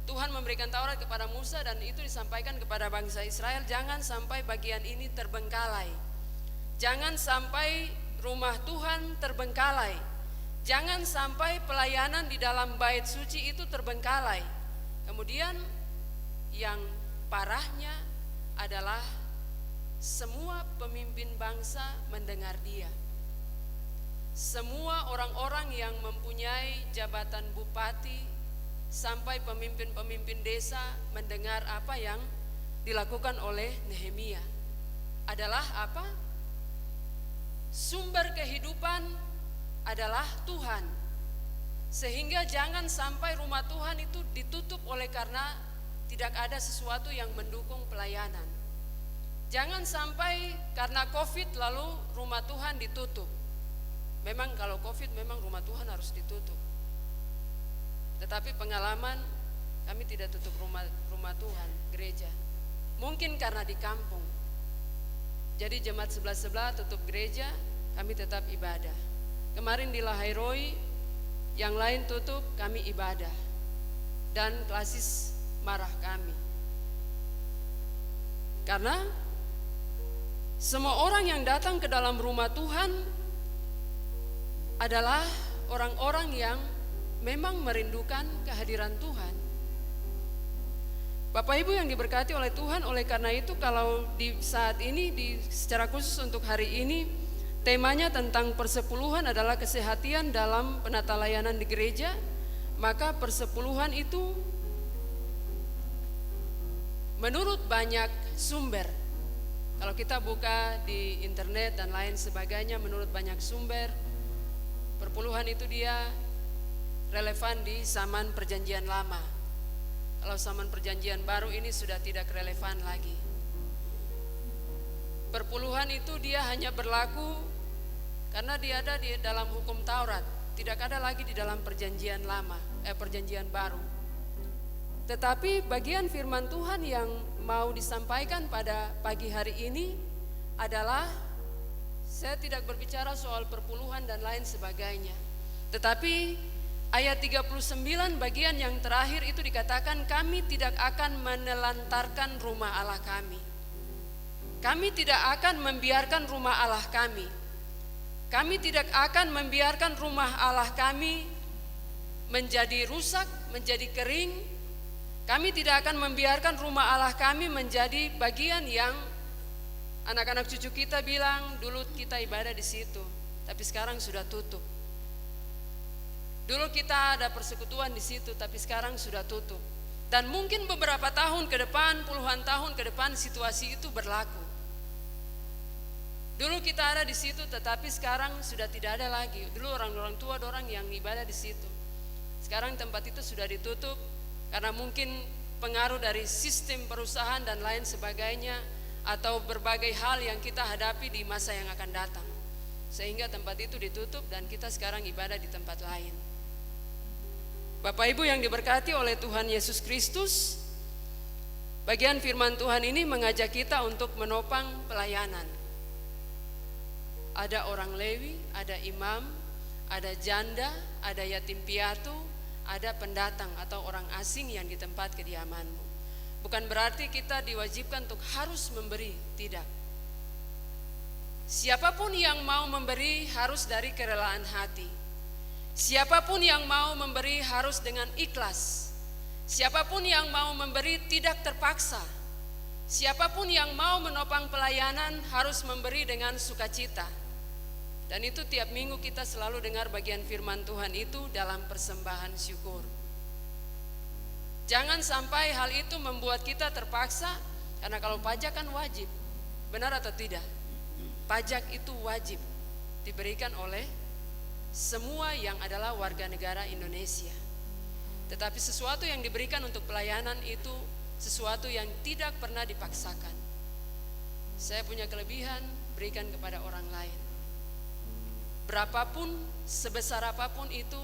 Tuhan memberikan Taurat kepada Musa dan itu disampaikan kepada bangsa Israel. Jangan sampai bagian ini terbengkalai, jangan sampai rumah Tuhan terbengkalai, Jangan sampai pelayanan di dalam bait suci itu terbengkalai. Kemudian yang parahnya adalah semua pemimpin bangsa mendengar dia. Semua orang-orang yang mempunyai jabatan bupati sampai pemimpin-pemimpin desa mendengar apa yang dilakukan oleh Nehemia. Adalah apa? Sumber kehidupan adalah Tuhan. Sehingga jangan sampai rumah Tuhan itu ditutup oleh karena tidak ada sesuatu yang mendukung pelayanan. Jangan sampai karena COVID lalu rumah Tuhan ditutup. Memang kalau COVID memang rumah Tuhan harus ditutup. Tetapi pengalaman kami tidak tutup rumah Tuhan, gereja. Mungkin karena di kampung. Jadi jemaat sebelah-sebelah tutup gereja, kami tetap ibadah. Kemarin di Lahairoi, yang lain tutup, kami ibadah. Dan klasis marah kami. Karena semua orang yang datang ke dalam rumah Tuhan adalah orang-orang yang memang merindukan kehadiran Tuhan. Bapak Ibu yang diberkati oleh Tuhan, oleh karena itu kalau di saat ini secara khusus untuk hari ini temanya tentang persepuluhan adalah kesehatan dalam penata layanan di gereja, maka persepuluhan itu menurut banyak sumber, kalau kita buka di internet dan lain sebagainya, menurut banyak sumber, perpuluhan itu dia relevan di zaman perjanjian lama. Kalau zaman perjanjian baru ini sudah tidak relevan lagi. Perpuluhan itu dia hanya berlaku karena dia ada di dalam hukum Taurat, tidak ada lagi di dalam perjanjian lama, perjanjian baru. Tetapi bagian firman Tuhan yang mau disampaikan pada pagi hari ini adalah, saya tidak berbicara soal perpuluhan dan lain sebagainya. Tetapi ayat 39 bagian yang terakhir itu dikatakan, kami tidak akan menelantarkan rumah Allah kami. Kami tidak akan membiarkan rumah Allah kami. Kami tidak akan membiarkan rumah Allah kami menjadi rusak, menjadi kering. Kami tidak akan membiarkan rumah Allah kami menjadi bagian yang anak-anak cucu kita bilang, dulu kita ibadah di situ, tapi sekarang sudah tutup. Dulu kita ada persekutuan di situ, tapi sekarang sudah tutup. Dan mungkin beberapa tahun ke depan, puluhan tahun ke depan situasi itu berlaku. Dulu kita ada di situ, tetapi sekarang sudah tidak ada lagi. Dulu orang-orang tua, orang yang ibadah di situ. Sekarang tempat itu sudah ditutup karena mungkin pengaruh dari sistem perusahaan dan lain sebagainya, atau berbagai hal yang kita hadapi di masa yang akan datang. Sehingga tempat itu ditutup dan kita sekarang ibadah di tempat lain. Bapak Ibu yang diberkati oleh Tuhan Yesus Kristus, bagian firman Tuhan ini mengajak kita untuk menopang pelayanan. Ada orang Lewi, ada imam, ada janda, ada yatim piatu, ada pendatang atau orang asing yang di tempat kediamanmu. Bukan berarti kita diwajibkan untuk harus memberi, tidak. Siapapun yang mau memberi harus dari kerelaan hati. Siapapun yang mau memberi harus dengan ikhlas. Siapapun yang mau memberi tidak terpaksa. Siapapun yang mau menopang pelayanan harus memberi dengan sukacita. Dan itu tiap minggu kita selalu dengar bagian firman Tuhan itu dalam persembahan syukur. Jangan sampai hal itu membuat kita terpaksa, karena kalau pajak kan wajib. Benar atau tidak? Pajak itu wajib diberikan oleh semua yang adalah warga negara Indonesia. Tetapi sesuatu yang diberikan untuk pelayanan itu sesuatu yang tidak pernah dipaksakan. Saya punya kelebihan, berikan kepada orang lain. Berapapun, sebesar apapun itu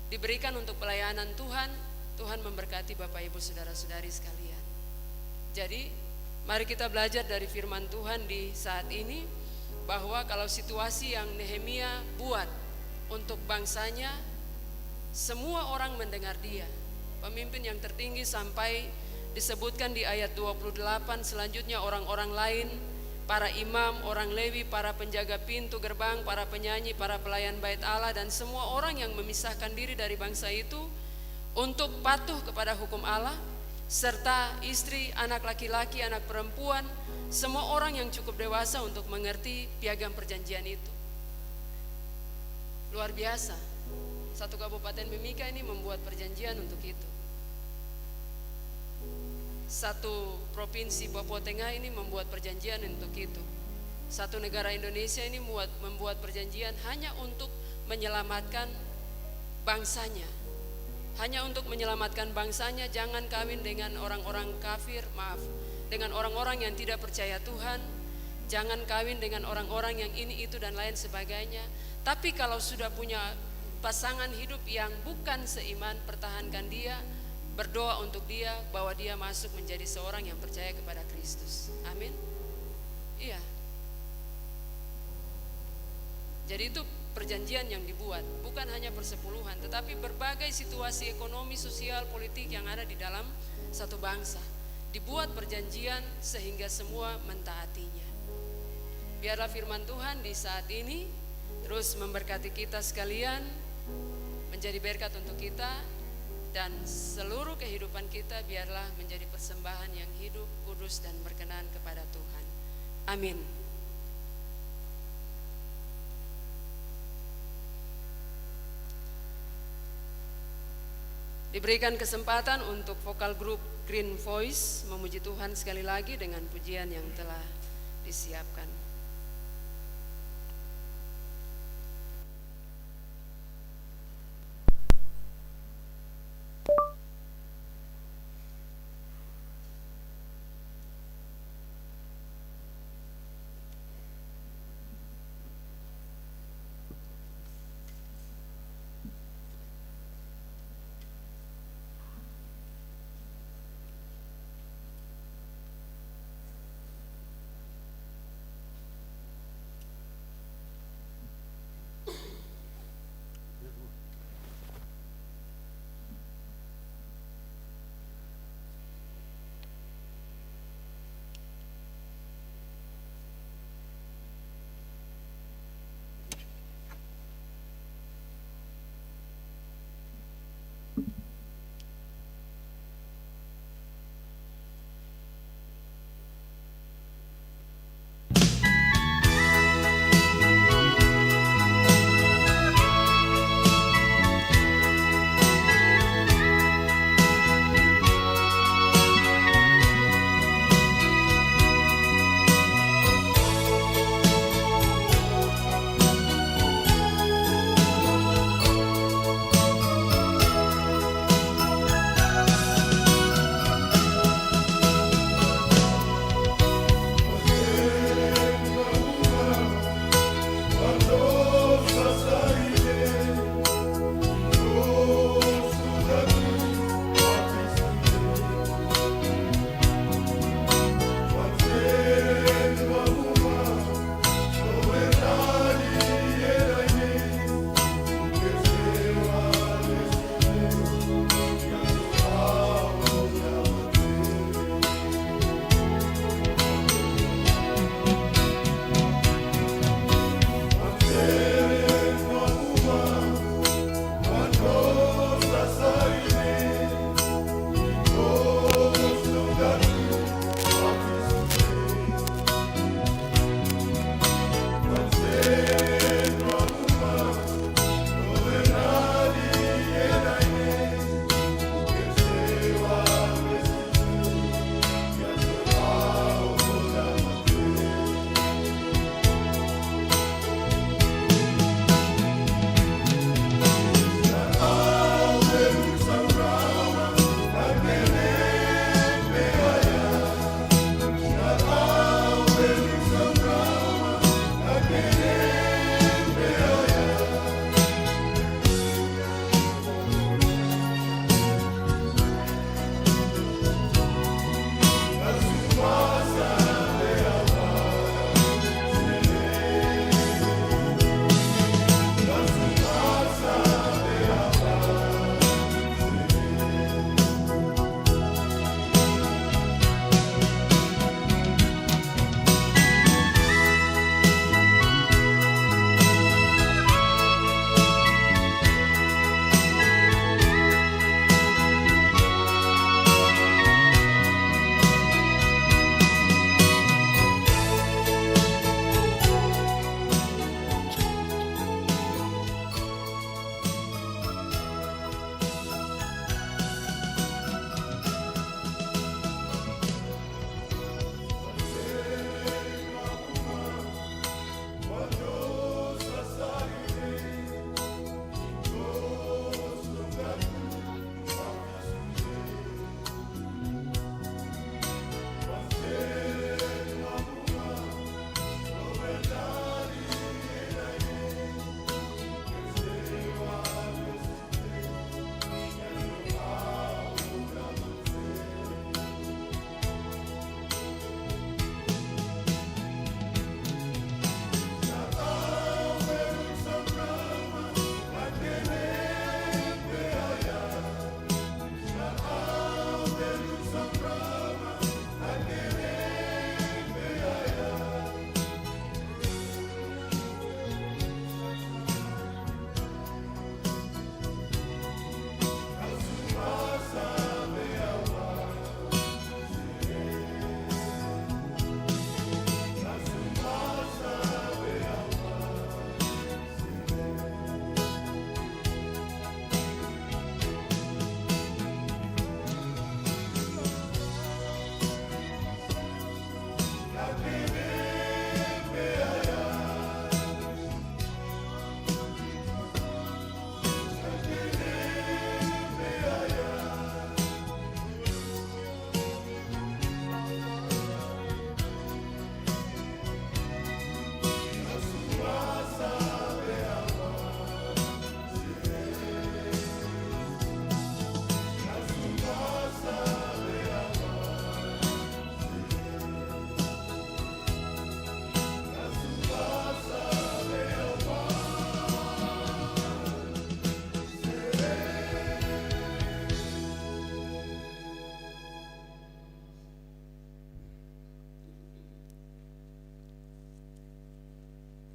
diberikan untuk pelayanan Tuhan, Tuhan memberkati Bapak Ibu saudara-saudari sekalian. Jadi mari kita belajar dari firman Tuhan di saat ini, bahwa kalau situasi yang Nehemia buat untuk bangsanya, semua orang mendengar dia. Pemimpin yang tertinggi sampai disebutkan di ayat 28, selanjutnya orang-orang lain para imam, orang Lewi, para penjaga pintu gerbang, para penyanyi, para pelayan bait Allah, dan semua orang yang memisahkan diri dari bangsa itu untuk patuh kepada hukum Allah, serta istri, anak laki-laki, anak perempuan, semua orang yang cukup dewasa untuk mengerti piagam perjanjian itu. Luar biasa. Satu Kabupaten Mimika ini membuat perjanjian untuk itu. Satu provinsi Papua Tengah ini membuat perjanjian untuk itu. Satu negara Indonesia ini membuat perjanjian hanya untuk menyelamatkan bangsanya. Hanya untuk menyelamatkan bangsanya, jangan kawin dengan orang-orang kafir, dengan orang-orang yang tidak percaya Tuhan. Jangan kawin dengan orang-orang yang ini, itu, dan lain sebagainya. Tapi kalau sudah punya pasangan hidup yang bukan seiman, pertahankan dia, berdoa untuk dia, bahwa dia masuk menjadi seorang yang percaya kepada Kristus. Amin. Iya. Jadi itu perjanjian yang dibuat, bukan hanya persepuluhan, tetapi berbagai situasi ekonomi, sosial, politik yang ada di dalam satu bangsa. Dibuat perjanjian sehingga semua mentaatinya. Biarlah firman Tuhan di saat ini terus memberkati kita sekalian, menjadi berkat untuk kita, dan seluruh kehidupan kita biarlah menjadi persembahan yang hidup, kudus, dan berkenan kepada Tuhan. Amin. Diberikan kesempatan untuk vokal grup Green Voice memuji Tuhan sekali lagi dengan pujian yang telah disiapkan.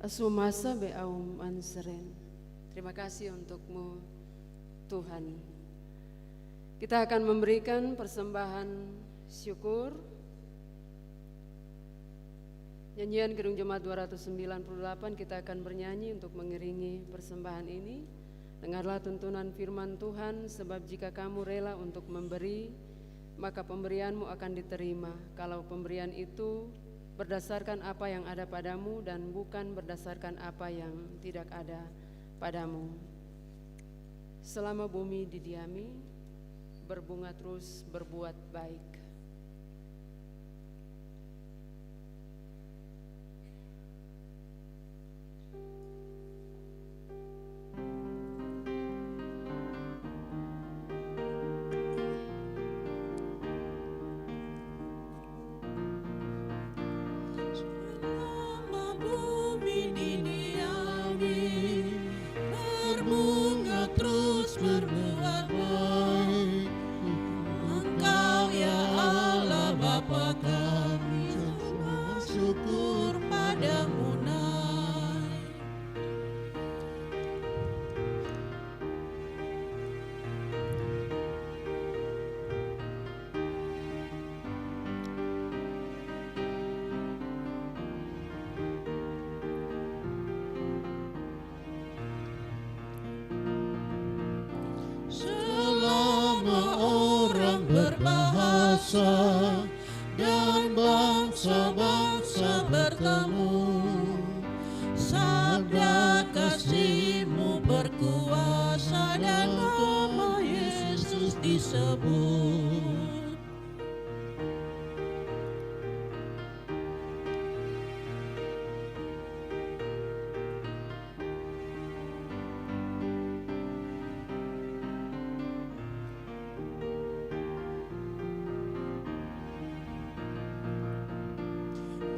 Asumasa be'aum anseren. Terima kasih untukmu Tuhan. Kita akan memberikan persembahan syukur. Nyanyian Gedung Jemaat 298 kita akan bernyanyi untuk mengiringi persembahan ini. Dengarlah tuntunan firman Tuhan, sebab jika kamu rela untuk memberi, maka pemberianmu akan diterima. Kalau pemberian itu berdasarkan apa yang ada padamu dan bukan berdasarkan apa yang tidak ada padamu. Selama bumi didiami, berbunga terus berbuat baik. Selama bumi didiami, berbunga terus berbuat baik. Engkau ya Allah Bapa kami, semua syukur padamu naik. Selama orang berbahasa dan bangsa-bangsa bertemu, sabda kasih-Mu berkuasa dan nama Yesus disebut.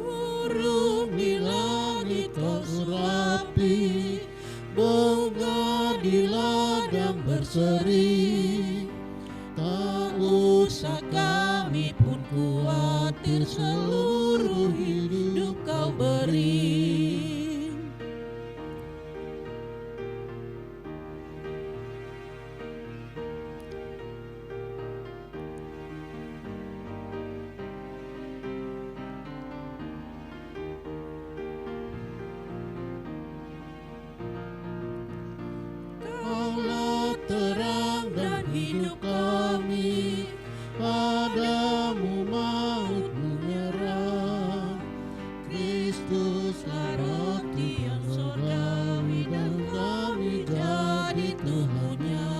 Burung di langit kau urapi, bunga di ladang berseri. Tak usah kami pun khawatir, seluruh hidup kau beri. Kaulah terang dan hidup kami, padamu maut menyerah. Kristuslah roti yang surgawi dan kami jadi tubuhnya.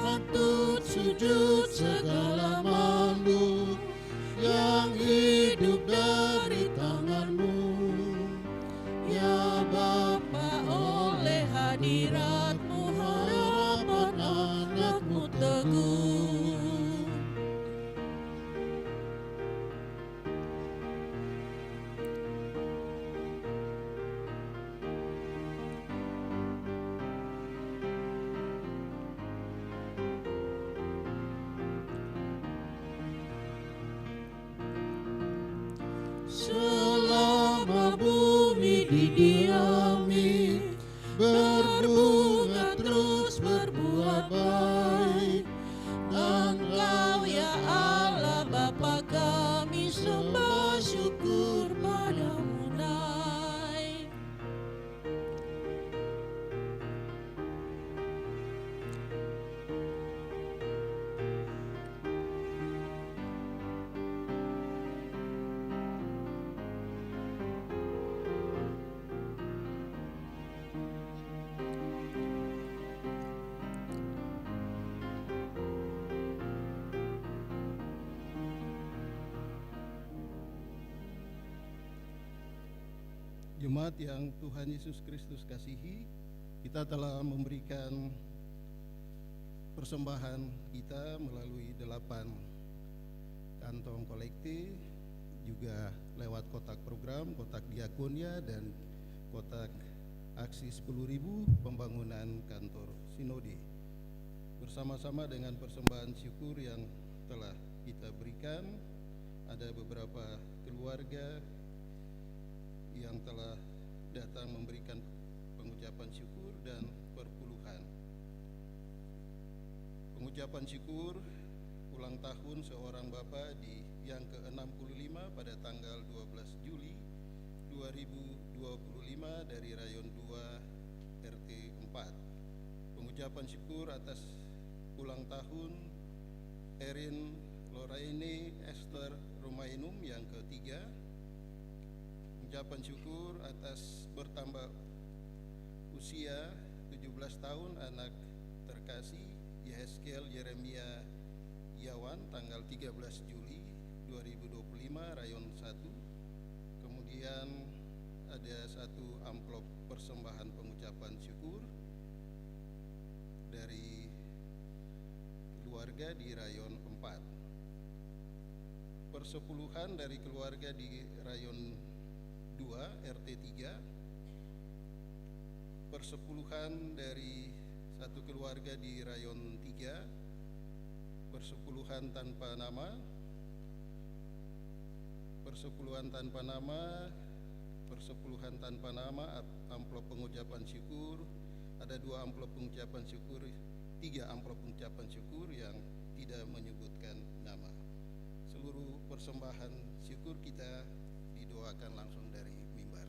Patut sujud segala makhluk yang hidup dari tangan-Mu. Ya Bapa, oleh hadirat-Mu harapan anak-Mu teguh. Selama bumi didiami, berbunga terus berbuat baik. Engkau ya Allah Bapa kami, sembah syukur padamu naik. Jemaat yang Tuhan Yesus Kristus kasihi, kita telah memberikan persembahan kita melalui 8 kantong kolektif juga lewat kotak program, kotak diakonia, dan kotak aksi 10.000 pembangunan kantor sinode. Bersama-sama dengan persembahan syukur yang telah kita berikan, ada beberapa keluarga yang telah datang memberikan pengucapan syukur dan perpuluhan. Pengucapan syukur ulang tahun seorang Bapak yang ke-65 pada tanggal 12 Juli 2025 dari Rayon 2 RT 4. Pengucapan syukur atas ulang tahun Erin Loraine Esther Romainum yang ketiga. Pengucapan syukur atas bertambah usia 17 tahun anak terkasih Yehezkiel Yeremia Yawan tanggal 13 Juli 2025 Rayon 1. Kemudian ada satu amplop persembahan pengucapan syukur dari keluarga di Rayon 4. Persepuluhan dari keluarga di Rayon 2 RT 3. Persepuluhan dari satu keluarga di Rayon 3. Persepuluhan tanpa nama, persepuluhan tanpa nama, persepuluhan tanpa nama, amplop pengucapan syukur. Ada 2 amplop pengucapan syukur, 3 amplop pengucapan syukur yang tidak menyebutkan nama. Seluruh persembahan syukur kita didoakan langsung dari mimbar.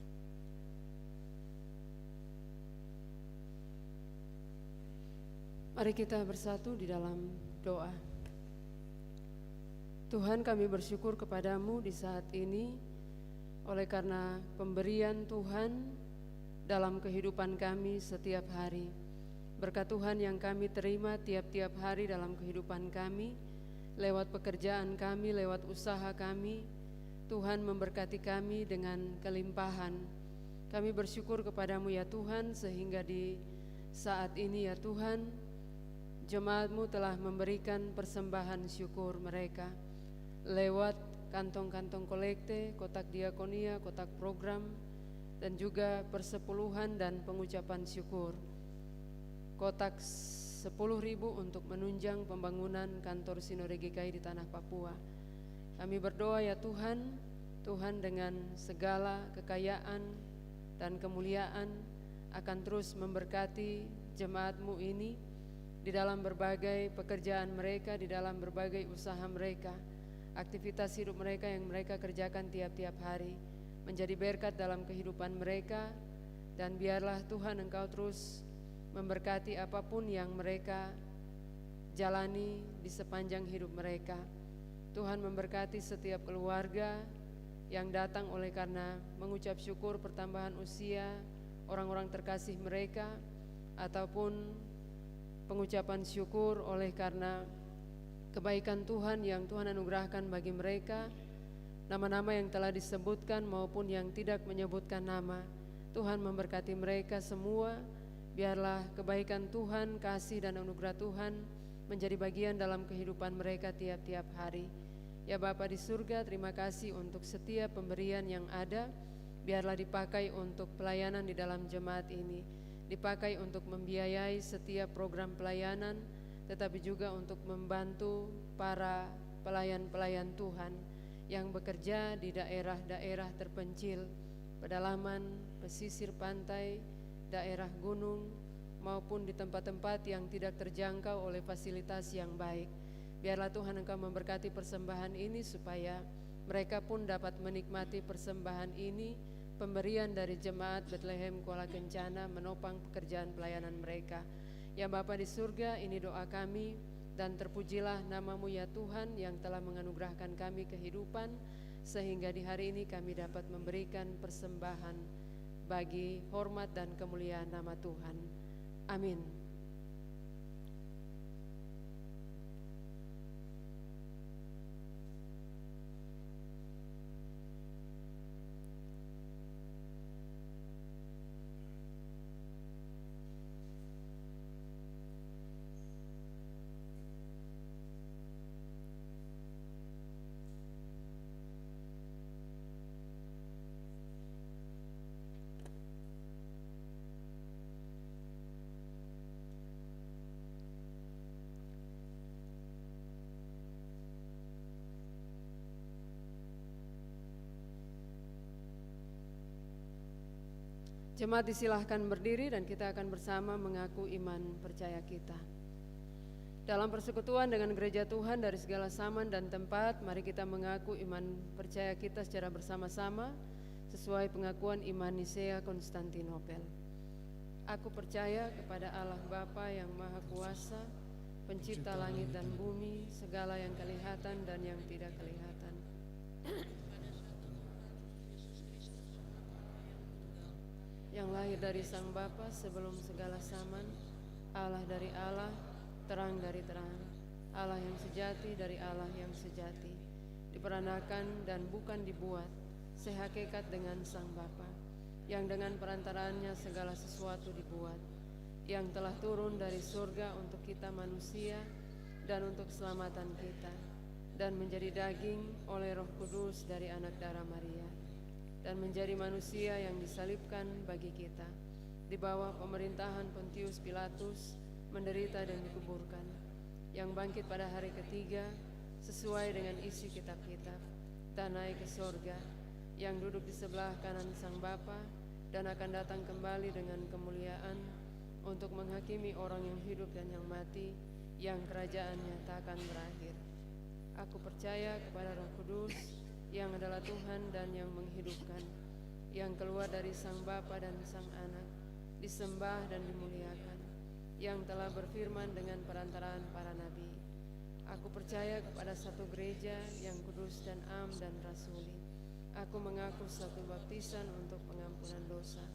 Mari kita bersatu di dalam doa. Tuhan, kami bersyukur kepadamu di saat ini oleh karena pemberian Tuhan dalam kehidupan kami setiap hari. Berkat Tuhan yang kami terima tiap-tiap hari dalam kehidupan kami, lewat pekerjaan kami, lewat usaha kami, Tuhan memberkati kami dengan kelimpahan. Kami bersyukur kepadamu ya Tuhan, sehingga di saat ini ya Tuhan, jemaat-Mu telah memberikan persembahan syukur mereka lewat kantong-kantong kolekte, kotak diakonia, kotak program, dan juga persepuluhan dan pengucapan syukur. Kotak 10.000 untuk menunjang pembangunan kantor Sinode GKI di tanah Papua. Kami berdoa ya Tuhan, Tuhan dengan segala kekayaan dan kemuliaan akan terus memberkati jemaat-Mu ini di dalam berbagai pekerjaan mereka, di dalam berbagai usaha mereka, aktivitas hidup mereka yang mereka kerjakan tiap-tiap hari, menjadi berkat dalam kehidupan mereka. Dan biarlah Tuhan Engkau terus memberkati apapun yang mereka jalani di sepanjang hidup mereka. Tuhan memberkati setiap keluarga yang datang oleh karena mengucap syukur pertambahan usia orang-orang terkasih mereka, ataupun pengucapan syukur oleh karena kebaikan Tuhan yang Tuhan anugerahkan bagi mereka, nama-nama yang telah disebutkan maupun yang tidak menyebutkan nama. Tuhan memberkati mereka semua. Biarlah kebaikan Tuhan, kasih dan anugerah Tuhan menjadi bagian dalam kehidupan mereka tiap-tiap hari. Ya Bapa di surga, terima kasih untuk setiap pemberian yang ada. Biarlah dipakai untuk pelayanan di dalam jemaat ini, dipakai untuk membiayai setiap program pelayanan, tetapi juga untuk membantu para pelayan-pelayan Tuhan yang bekerja di daerah-daerah terpencil, pedalaman, pesisir pantai, daerah gunung, maupun di tempat-tempat yang tidak terjangkau oleh fasilitas yang baik. Biarlah Tuhan Engkau memberkati persembahan ini supaya mereka pun dapat menikmati persembahan ini, pemberian dari jemaat Bethlehem Kuala Kencana menopang pekerjaan pelayanan mereka. Ya Bapa di surga, ini doa kami, dan terpujilah nama-Mu ya Tuhan yang telah menganugerahkan kami kehidupan, sehingga di hari ini kami dapat memberikan persembahan bagi hormat dan kemuliaan nama Tuhan. Amin. Jemaat disilahkan berdiri dan kita akan bersama mengaku iman percaya kita. Dalam persekutuan dengan gereja Tuhan dari segala zaman dan tempat, mari kita mengaku iman percaya kita secara bersama-sama sesuai pengakuan iman Nisea Konstantinopel. Aku percaya kepada Allah Bapa yang Maha Kuasa, Pencipta langit dan bumi, segala yang kelihatan dan yang tidak kelihatan. Yang lahir dari Sang Bapa sebelum segala zaman, Allah dari Allah, terang dari terang, Allah yang sejati dari Allah yang sejati, diperanakan dan bukan dibuat, sehakikat dengan Sang Bapa, yang dengan perantaraannya segala sesuatu dibuat, yang telah turun dari surga untuk kita manusia dan untuk keselamatan kita, dan menjadi daging oleh Roh Kudus dari anak darah Maria, dan menjadi manusia yang disalibkan bagi kita, di bawah pemerintahan Pontius Pilatus, menderita dan dikuburkan, yang bangkit pada hari ketiga sesuai dengan isi kitab-kitab, dan naik ke sorga, yang duduk di sebelah kanan Sang Bapa dan akan datang kembali dengan kemuliaan untuk menghakimi orang yang hidup dan yang mati, yang kerajaannya tak akan berakhir. Aku percaya kepada Roh Kudus yang adalah Tuhan dan yang menghidupkan, yang keluar dari Sang Bapa dan Sang Anak, disembah dan dimuliakan, yang telah berfirman dengan perantaraan para nabi. Aku percaya kepada satu gereja yang kudus dan am dan rasuli. Aku mengaku satu baptisan untuk pengampunan dosa.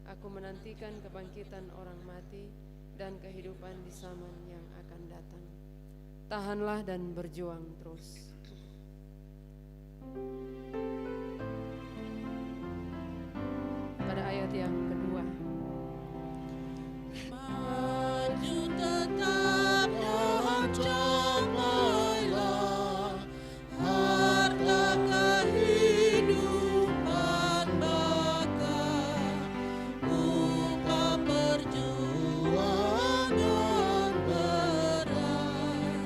Aku menantikan kebangkitan orang mati dan kehidupan di zaman yang akan datang. Tahanlah dan berjuang terus. Pada ayat yang kedua, Maju tetap dan capailah harta kehidupan bakal, upah perjuangan berat,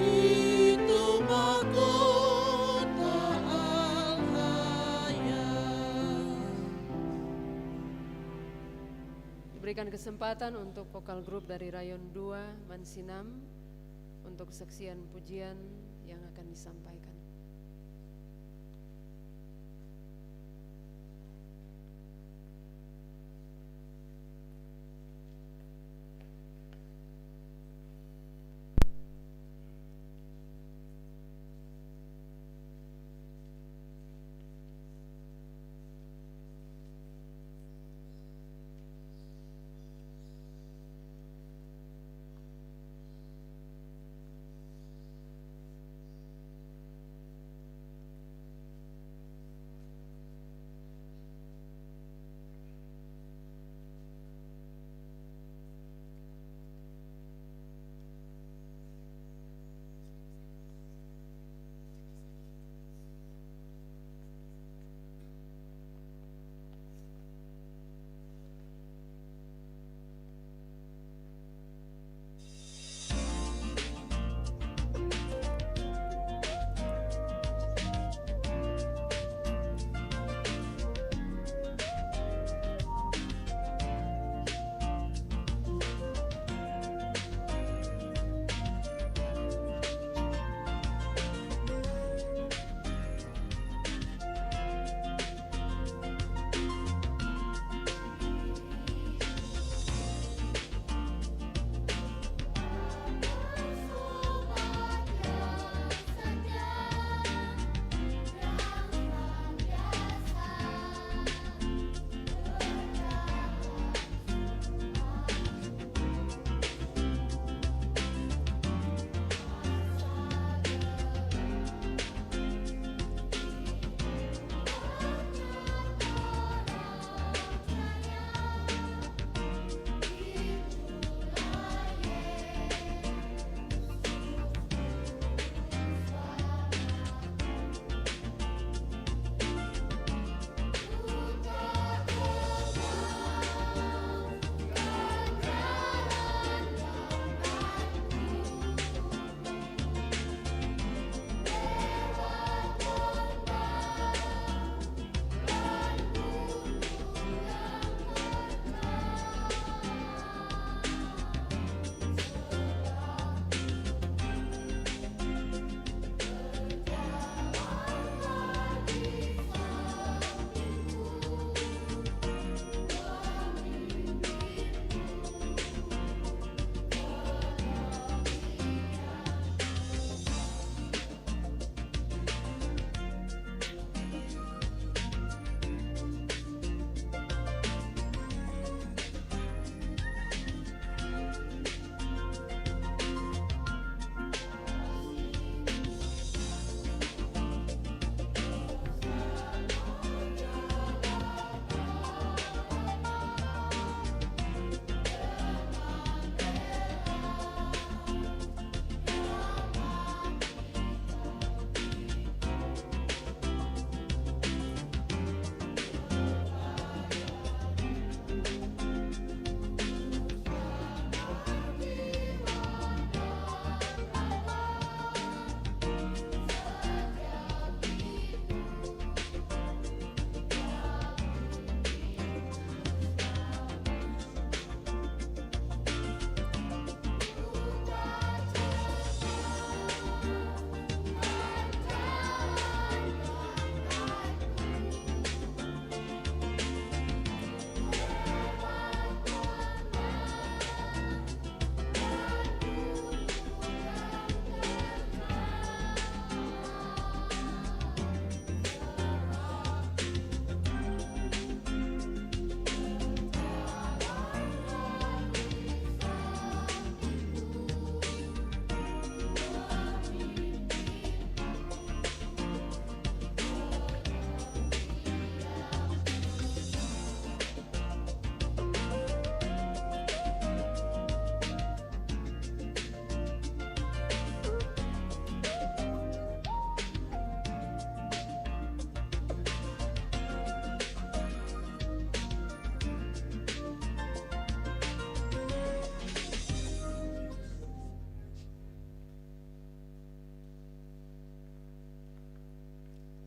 itu mahkota al-hayat. diberikan kesempatan untuk vokal grup dari Rayon 2 Mansinam untuk kesaksian pujian yang akan disampaikan.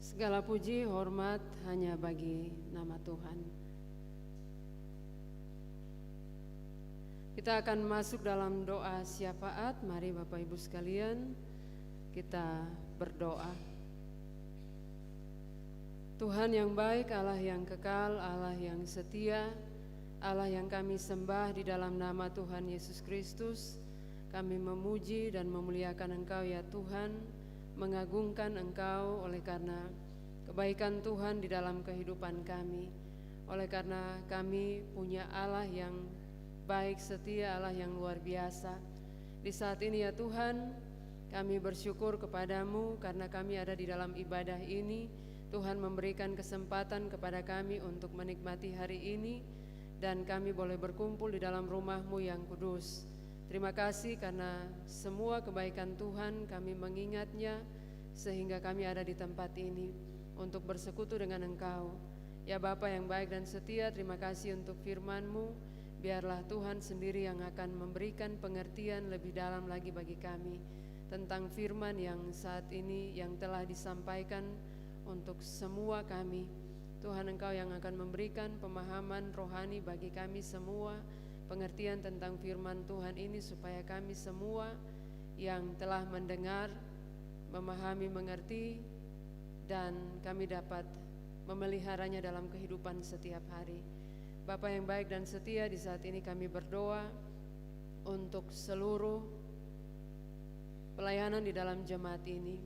Segala puji, hormat hanya bagi nama Tuhan. Kita akan masuk dalam doa syafaat. Mari Bapak Ibu sekalian, kita berdoa. Tuhan yang baik, Allah yang kekal, Allah yang setia, Allah yang kami sembah di dalam nama Tuhan Yesus Kristus, kami memuji dan memuliakan Engkau ya Tuhan, mengagungkan Engkau oleh karena kebaikan Tuhan di dalam kehidupan kami, oleh karena kami punya Allah yang baik, setia, Allah yang luar biasa. Di saat ini ya Tuhan, kami bersyukur kepadamu karena kami ada di dalam ibadah ini. Tuhan memberikan kesempatan kepada kami untuk menikmati hari ini, dan kami boleh berkumpul di dalam rumah-Mu yang kudus. Terima kasih karena semua kebaikan Tuhan kami mengingatnya, sehingga kami ada di tempat ini untuk bersekutu dengan Engkau. Ya Bapa yang baik dan setia, terima kasih untuk firman-Mu. Biarlah Tuhan sendiri yang akan memberikan pengertian lebih dalam lagi bagi kami tentang firman yang saat ini yang telah disampaikan untuk semua kami. Tuhan, Engkau yang akan memberikan pemahaman rohani bagi kami semua, pengertian tentang firman Tuhan ini, supaya kami semua yang telah mendengar, memahami, mengerti, dan kami dapat memeliharanya dalam kehidupan setiap hari. Bapa yang baik dan setia, di saat ini kami berdoa untuk seluruh pelayanan di dalam jemaat ini.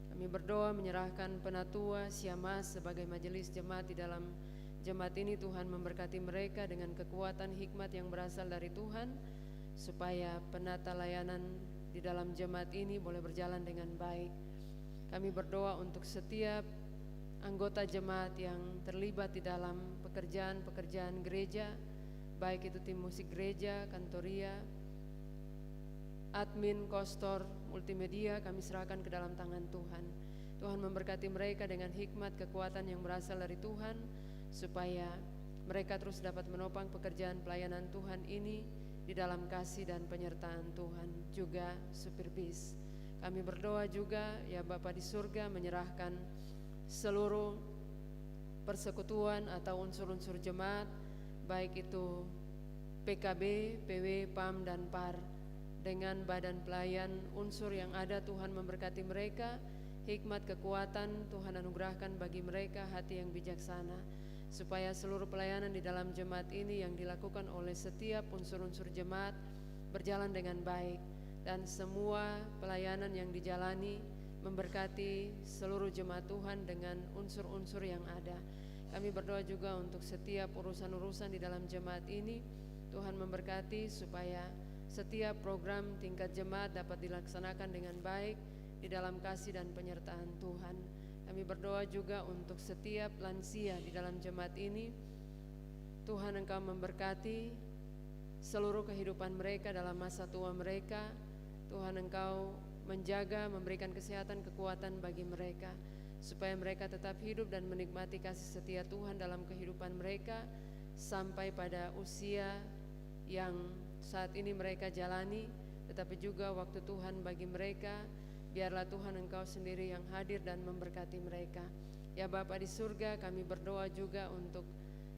Kami berdoa menyerahkan penatua Siamas sebagai majelis jemaat di dalam jemaat ini. Tuhan memberkati mereka dengan kekuatan hikmat yang berasal dari Tuhan, supaya penata layanan di dalam jemaat ini boleh berjalan dengan baik. Kami berdoa untuk setiap anggota jemaat yang terlibat di dalam pekerjaan-pekerjaan gereja, baik itu tim musik gereja, kantoria, admin, kostor, multimedia, kami serahkan ke dalam tangan Tuhan. Tuhan memberkati mereka dengan hikmat, kekuatan yang berasal dari Tuhan, supaya mereka terus dapat menopang pekerjaan pelayanan Tuhan ini di dalam kasih dan penyertaan Tuhan. Juga supir bis, kami berdoa juga ya Bapa di surga, menyerahkan seluruh persekutuan atau unsur-unsur jemaat, baik itu PKB, PW, PAM, dan PAR, dengan badan pelayan unsur yang ada. Tuhan memberkati mereka, hikmat, kekuatan Tuhan anugerahkan bagi mereka hati yang bijaksana, supaya seluruh pelayanan di dalam jemaat ini yang dilakukan oleh setiap unsur-unsur jemaat berjalan dengan baik, dan semua pelayanan yang dijalani memberkati seluruh jemaat Tuhan dengan unsur-unsur yang ada. Kami berdoa juga untuk setiap urusan-urusan di dalam jemaat ini. Tuhan memberkati supaya setiap program tingkat jemaat dapat dilaksanakan dengan baik di dalam kasih dan penyertaan Tuhan. Kami berdoa juga untuk setiap lansia di dalam jemaat ini. Tuhan, Engkau memberkati seluruh kehidupan mereka dalam masa tua mereka. Tuhan, Engkau menjaga, memberikan kesehatan, kekuatan bagi mereka, supaya mereka tetap hidup dan menikmati kasih setia Tuhan dalam kehidupan mereka sampai pada usia yang saat ini mereka jalani, tetapi juga waktu Tuhan bagi mereka. Biarlah Tuhan Engkau sendiri yang hadir dan memberkati mereka. Ya Bapa di surga, kami berdoa juga untuk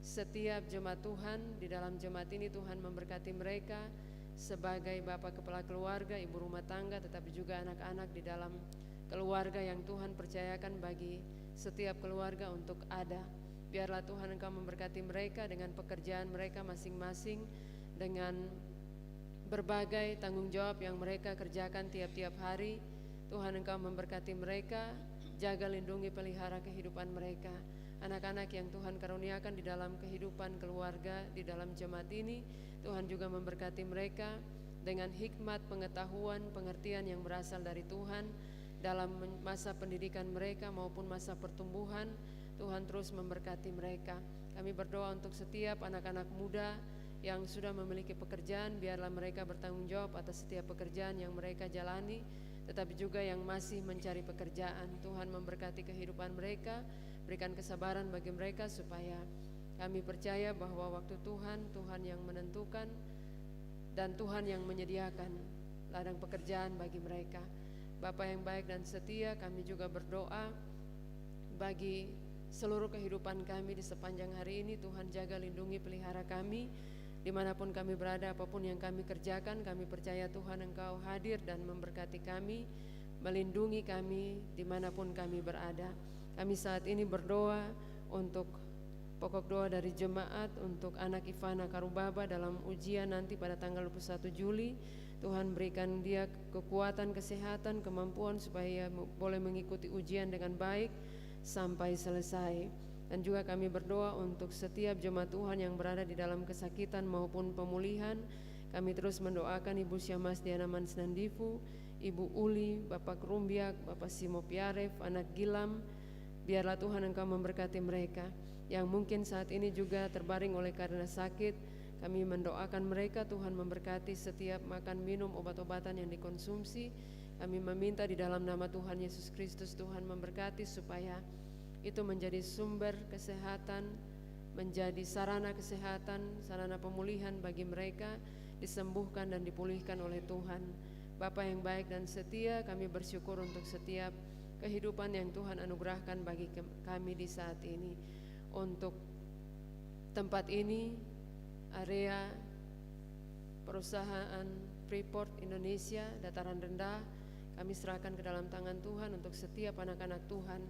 setiap jemaat Tuhan di dalam jemaat ini. Tuhan memberkati mereka sebagai Bapa kepala keluarga, ibu rumah tangga, tetapi juga anak-anak di dalam keluarga yang Tuhan percayakan bagi setiap keluarga untuk ada. Biarlah Tuhan Engkau memberkati mereka dengan pekerjaan mereka masing-masing, dengan berbagai tanggung jawab yang mereka kerjakan tiap-tiap hari. Tuhan Engkau memberkati mereka, jaga, lindungi, pelihara kehidupan mereka. Anak-anak yang Tuhan karuniakan di dalam kehidupan keluarga di dalam jemaat ini, Tuhan juga memberkati mereka dengan hikmat, pengetahuan, pengertian yang berasal dari Tuhan dalam masa pendidikan mereka maupun masa pertumbuhan. Tuhan terus memberkati mereka. Kami berdoa untuk setiap anak-anak muda yang sudah memiliki pekerjaan, biarlah mereka bertanggung jawab atas setiap pekerjaan yang mereka jalani, tetapi juga yang masih mencari pekerjaan. Tuhan memberkati kehidupan mereka, berikan kesabaran bagi mereka, supaya kami percaya bahwa waktu Tuhan, Tuhan yang menentukan dan Tuhan yang menyediakan ladang pekerjaan bagi mereka. Bapa yang baik dan setia, kami juga berdoa bagi seluruh kehidupan kami di sepanjang hari ini. Tuhan jaga, lindungi, pelihara kami dimanapun kami berada, apapun yang kami kerjakan. Kami percaya Tuhan Engkau hadir dan memberkati kami, melindungi kami dimanapun kami berada. Kami saat ini berdoa untuk pokok doa dari jemaat untuk anak Ivana Karubaba dalam ujian nanti pada tanggal 21 Juli. Tuhan berikan dia kekuatan, kesehatan, kemampuan supaya boleh mengikuti ujian dengan baik sampai selesai. Dan juga kami berdoa untuk setiap jemaat Tuhan yang berada di dalam kesakitan maupun pemulihan. Kami terus mendoakan Ibu Syamas Diana Mansnandifu, Ibu Uli, Bapak Rumbiak, Bapak Simo Piaref, anak Gilam. Biarlah Tuhan Engkau memberkati mereka yang mungkin saat ini juga terbaring oleh karena sakit. Kami mendoakan mereka, Tuhan memberkati setiap makan minum obat-obatan yang dikonsumsi. Kami meminta di dalam nama Tuhan Yesus Kristus, Tuhan memberkati supaya itu menjadi sumber kesehatan, menjadi sarana kesehatan, sarana pemulihan bagi mereka, disembuhkan dan dipulihkan oleh Tuhan. Bapa yang baik dan setia, kami bersyukur untuk setiap kehidupan yang Tuhan anugerahkan bagi kami di saat ini. Untuk tempat ini, area perusahaan Freeport Indonesia Dataran Rendah, kami serahkan ke dalam tangan Tuhan untuk setiap anak-anak Tuhan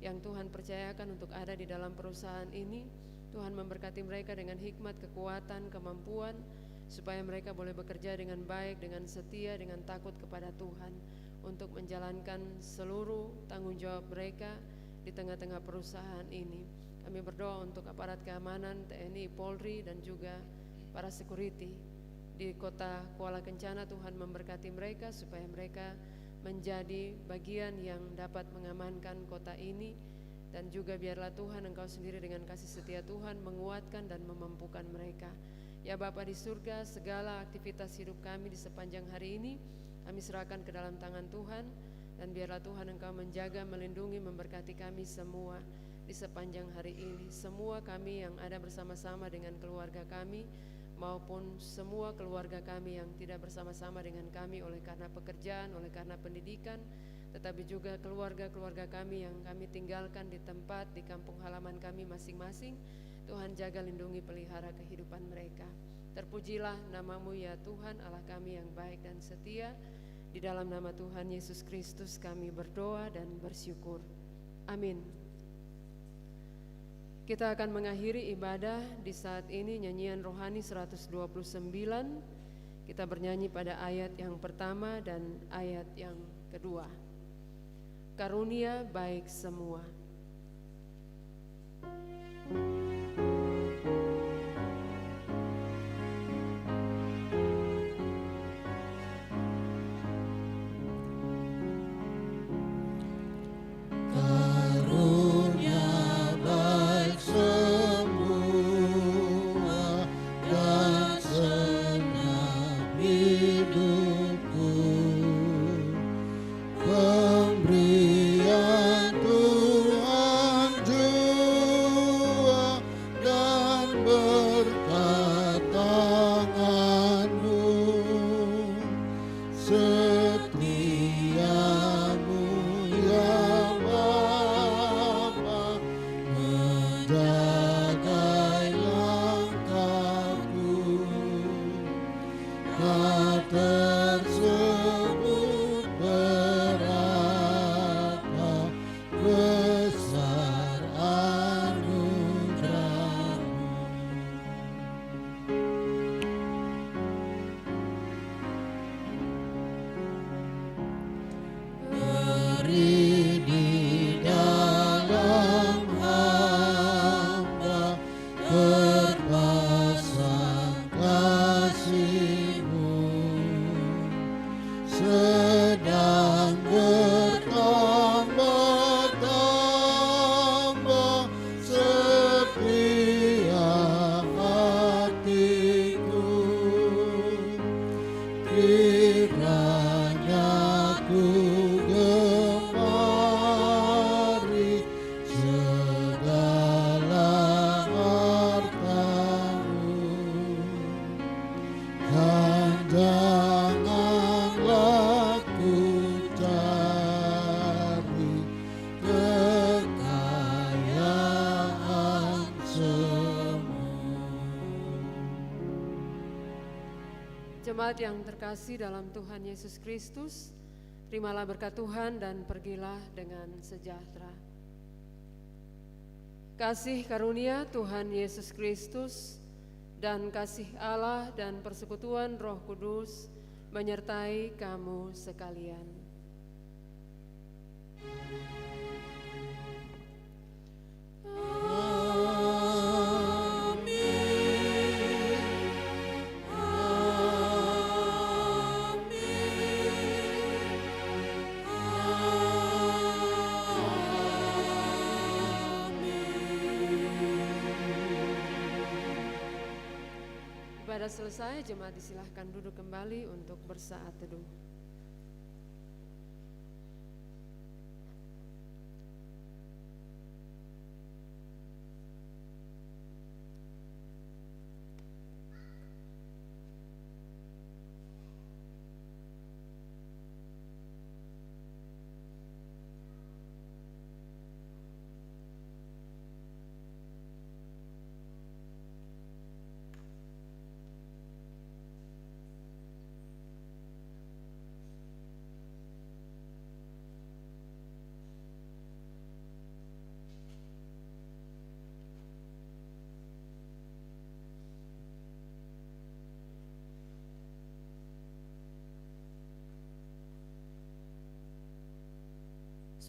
yang Tuhan percayakan untuk ada di dalam perusahaan ini. Tuhan memberkati mereka dengan hikmat, kekuatan, kemampuan, supaya mereka boleh bekerja dengan baik, dengan setia, dengan takut kepada Tuhan, untuk menjalankan seluruh tanggung jawab mereka di tengah-tengah perusahaan ini. Kami berdoa untuk aparat keamanan, TNI, Polri, dan juga para security di kota Kuala Kencana. Tuhan memberkati mereka supaya mereka menjadi bagian yang dapat mengamankan kota ini. Dan juga biarlah Tuhan Engkau sendiri dengan kasih setia Tuhan menguatkan dan memampukan mereka. Ya Bapa di surga, segala aktivitas hidup kami di sepanjang hari ini kami serahkan ke dalam tangan Tuhan. Dan biarlah Tuhan Engkau menjaga, melindungi, memberkati kami semua di sepanjang hari ini. Semua kami yang ada bersama-sama dengan keluarga kami, maupun semua keluarga kami yang tidak bersama-sama dengan kami oleh karena pekerjaan, oleh karena pendidikan, tetapi juga keluarga-keluarga kami yang kami tinggalkan di tempat, di kampung halaman kami masing-masing. Tuhan jaga, lindungi, pelihara kehidupan mereka. Terpujilah nama-Mu ya Tuhan, Allah kami yang baik dan setia. Di dalam nama Tuhan Yesus Kristus kami berdoa dan bersyukur. Amin. Kita akan mengakhiri ibadah di saat ini nyanyian rohani 129. Kita bernyanyi pada ayat yang pertama dan ayat yang kedua. Karunia baik semua. Janganlah ku cari kekal. jemaat yang terkasih dalam Tuhan Yesus Kristus, terimalah berkat Tuhan dan pergilah dengan sejahtera. Kasih karunia Tuhan Yesus Kristus dan kasih Allah dan persekutuan Roh Kudus menyertai kamu sekalian. Ibadah selesai, jemaat disilahkan duduk kembali untuk bersaat teduh.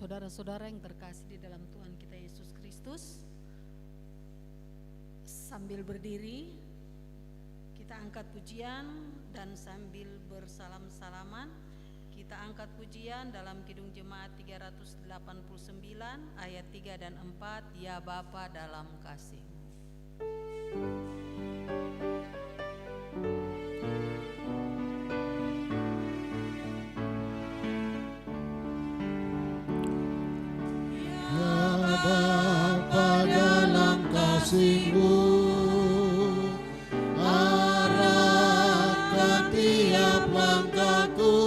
Saudara-saudara yang terkasih di dalam Tuhan kita Yesus Kristus, sambil berdiri kita angkat pujian dan sambil bersalam-salaman kita angkat pujian dalam Kidung Jemaat 389 ayat 3 dan 4, Ya Bapa dalam kasih-Mu. Bapa dalam kasih-Mu, arahkan tiap langkahku.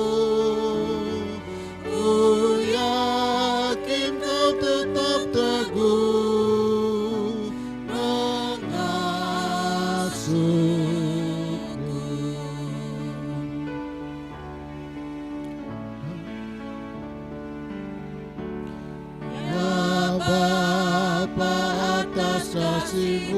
Ku yakin Kau tetap teguh mengasuhku. Ya Bapa, atas kasih-Mu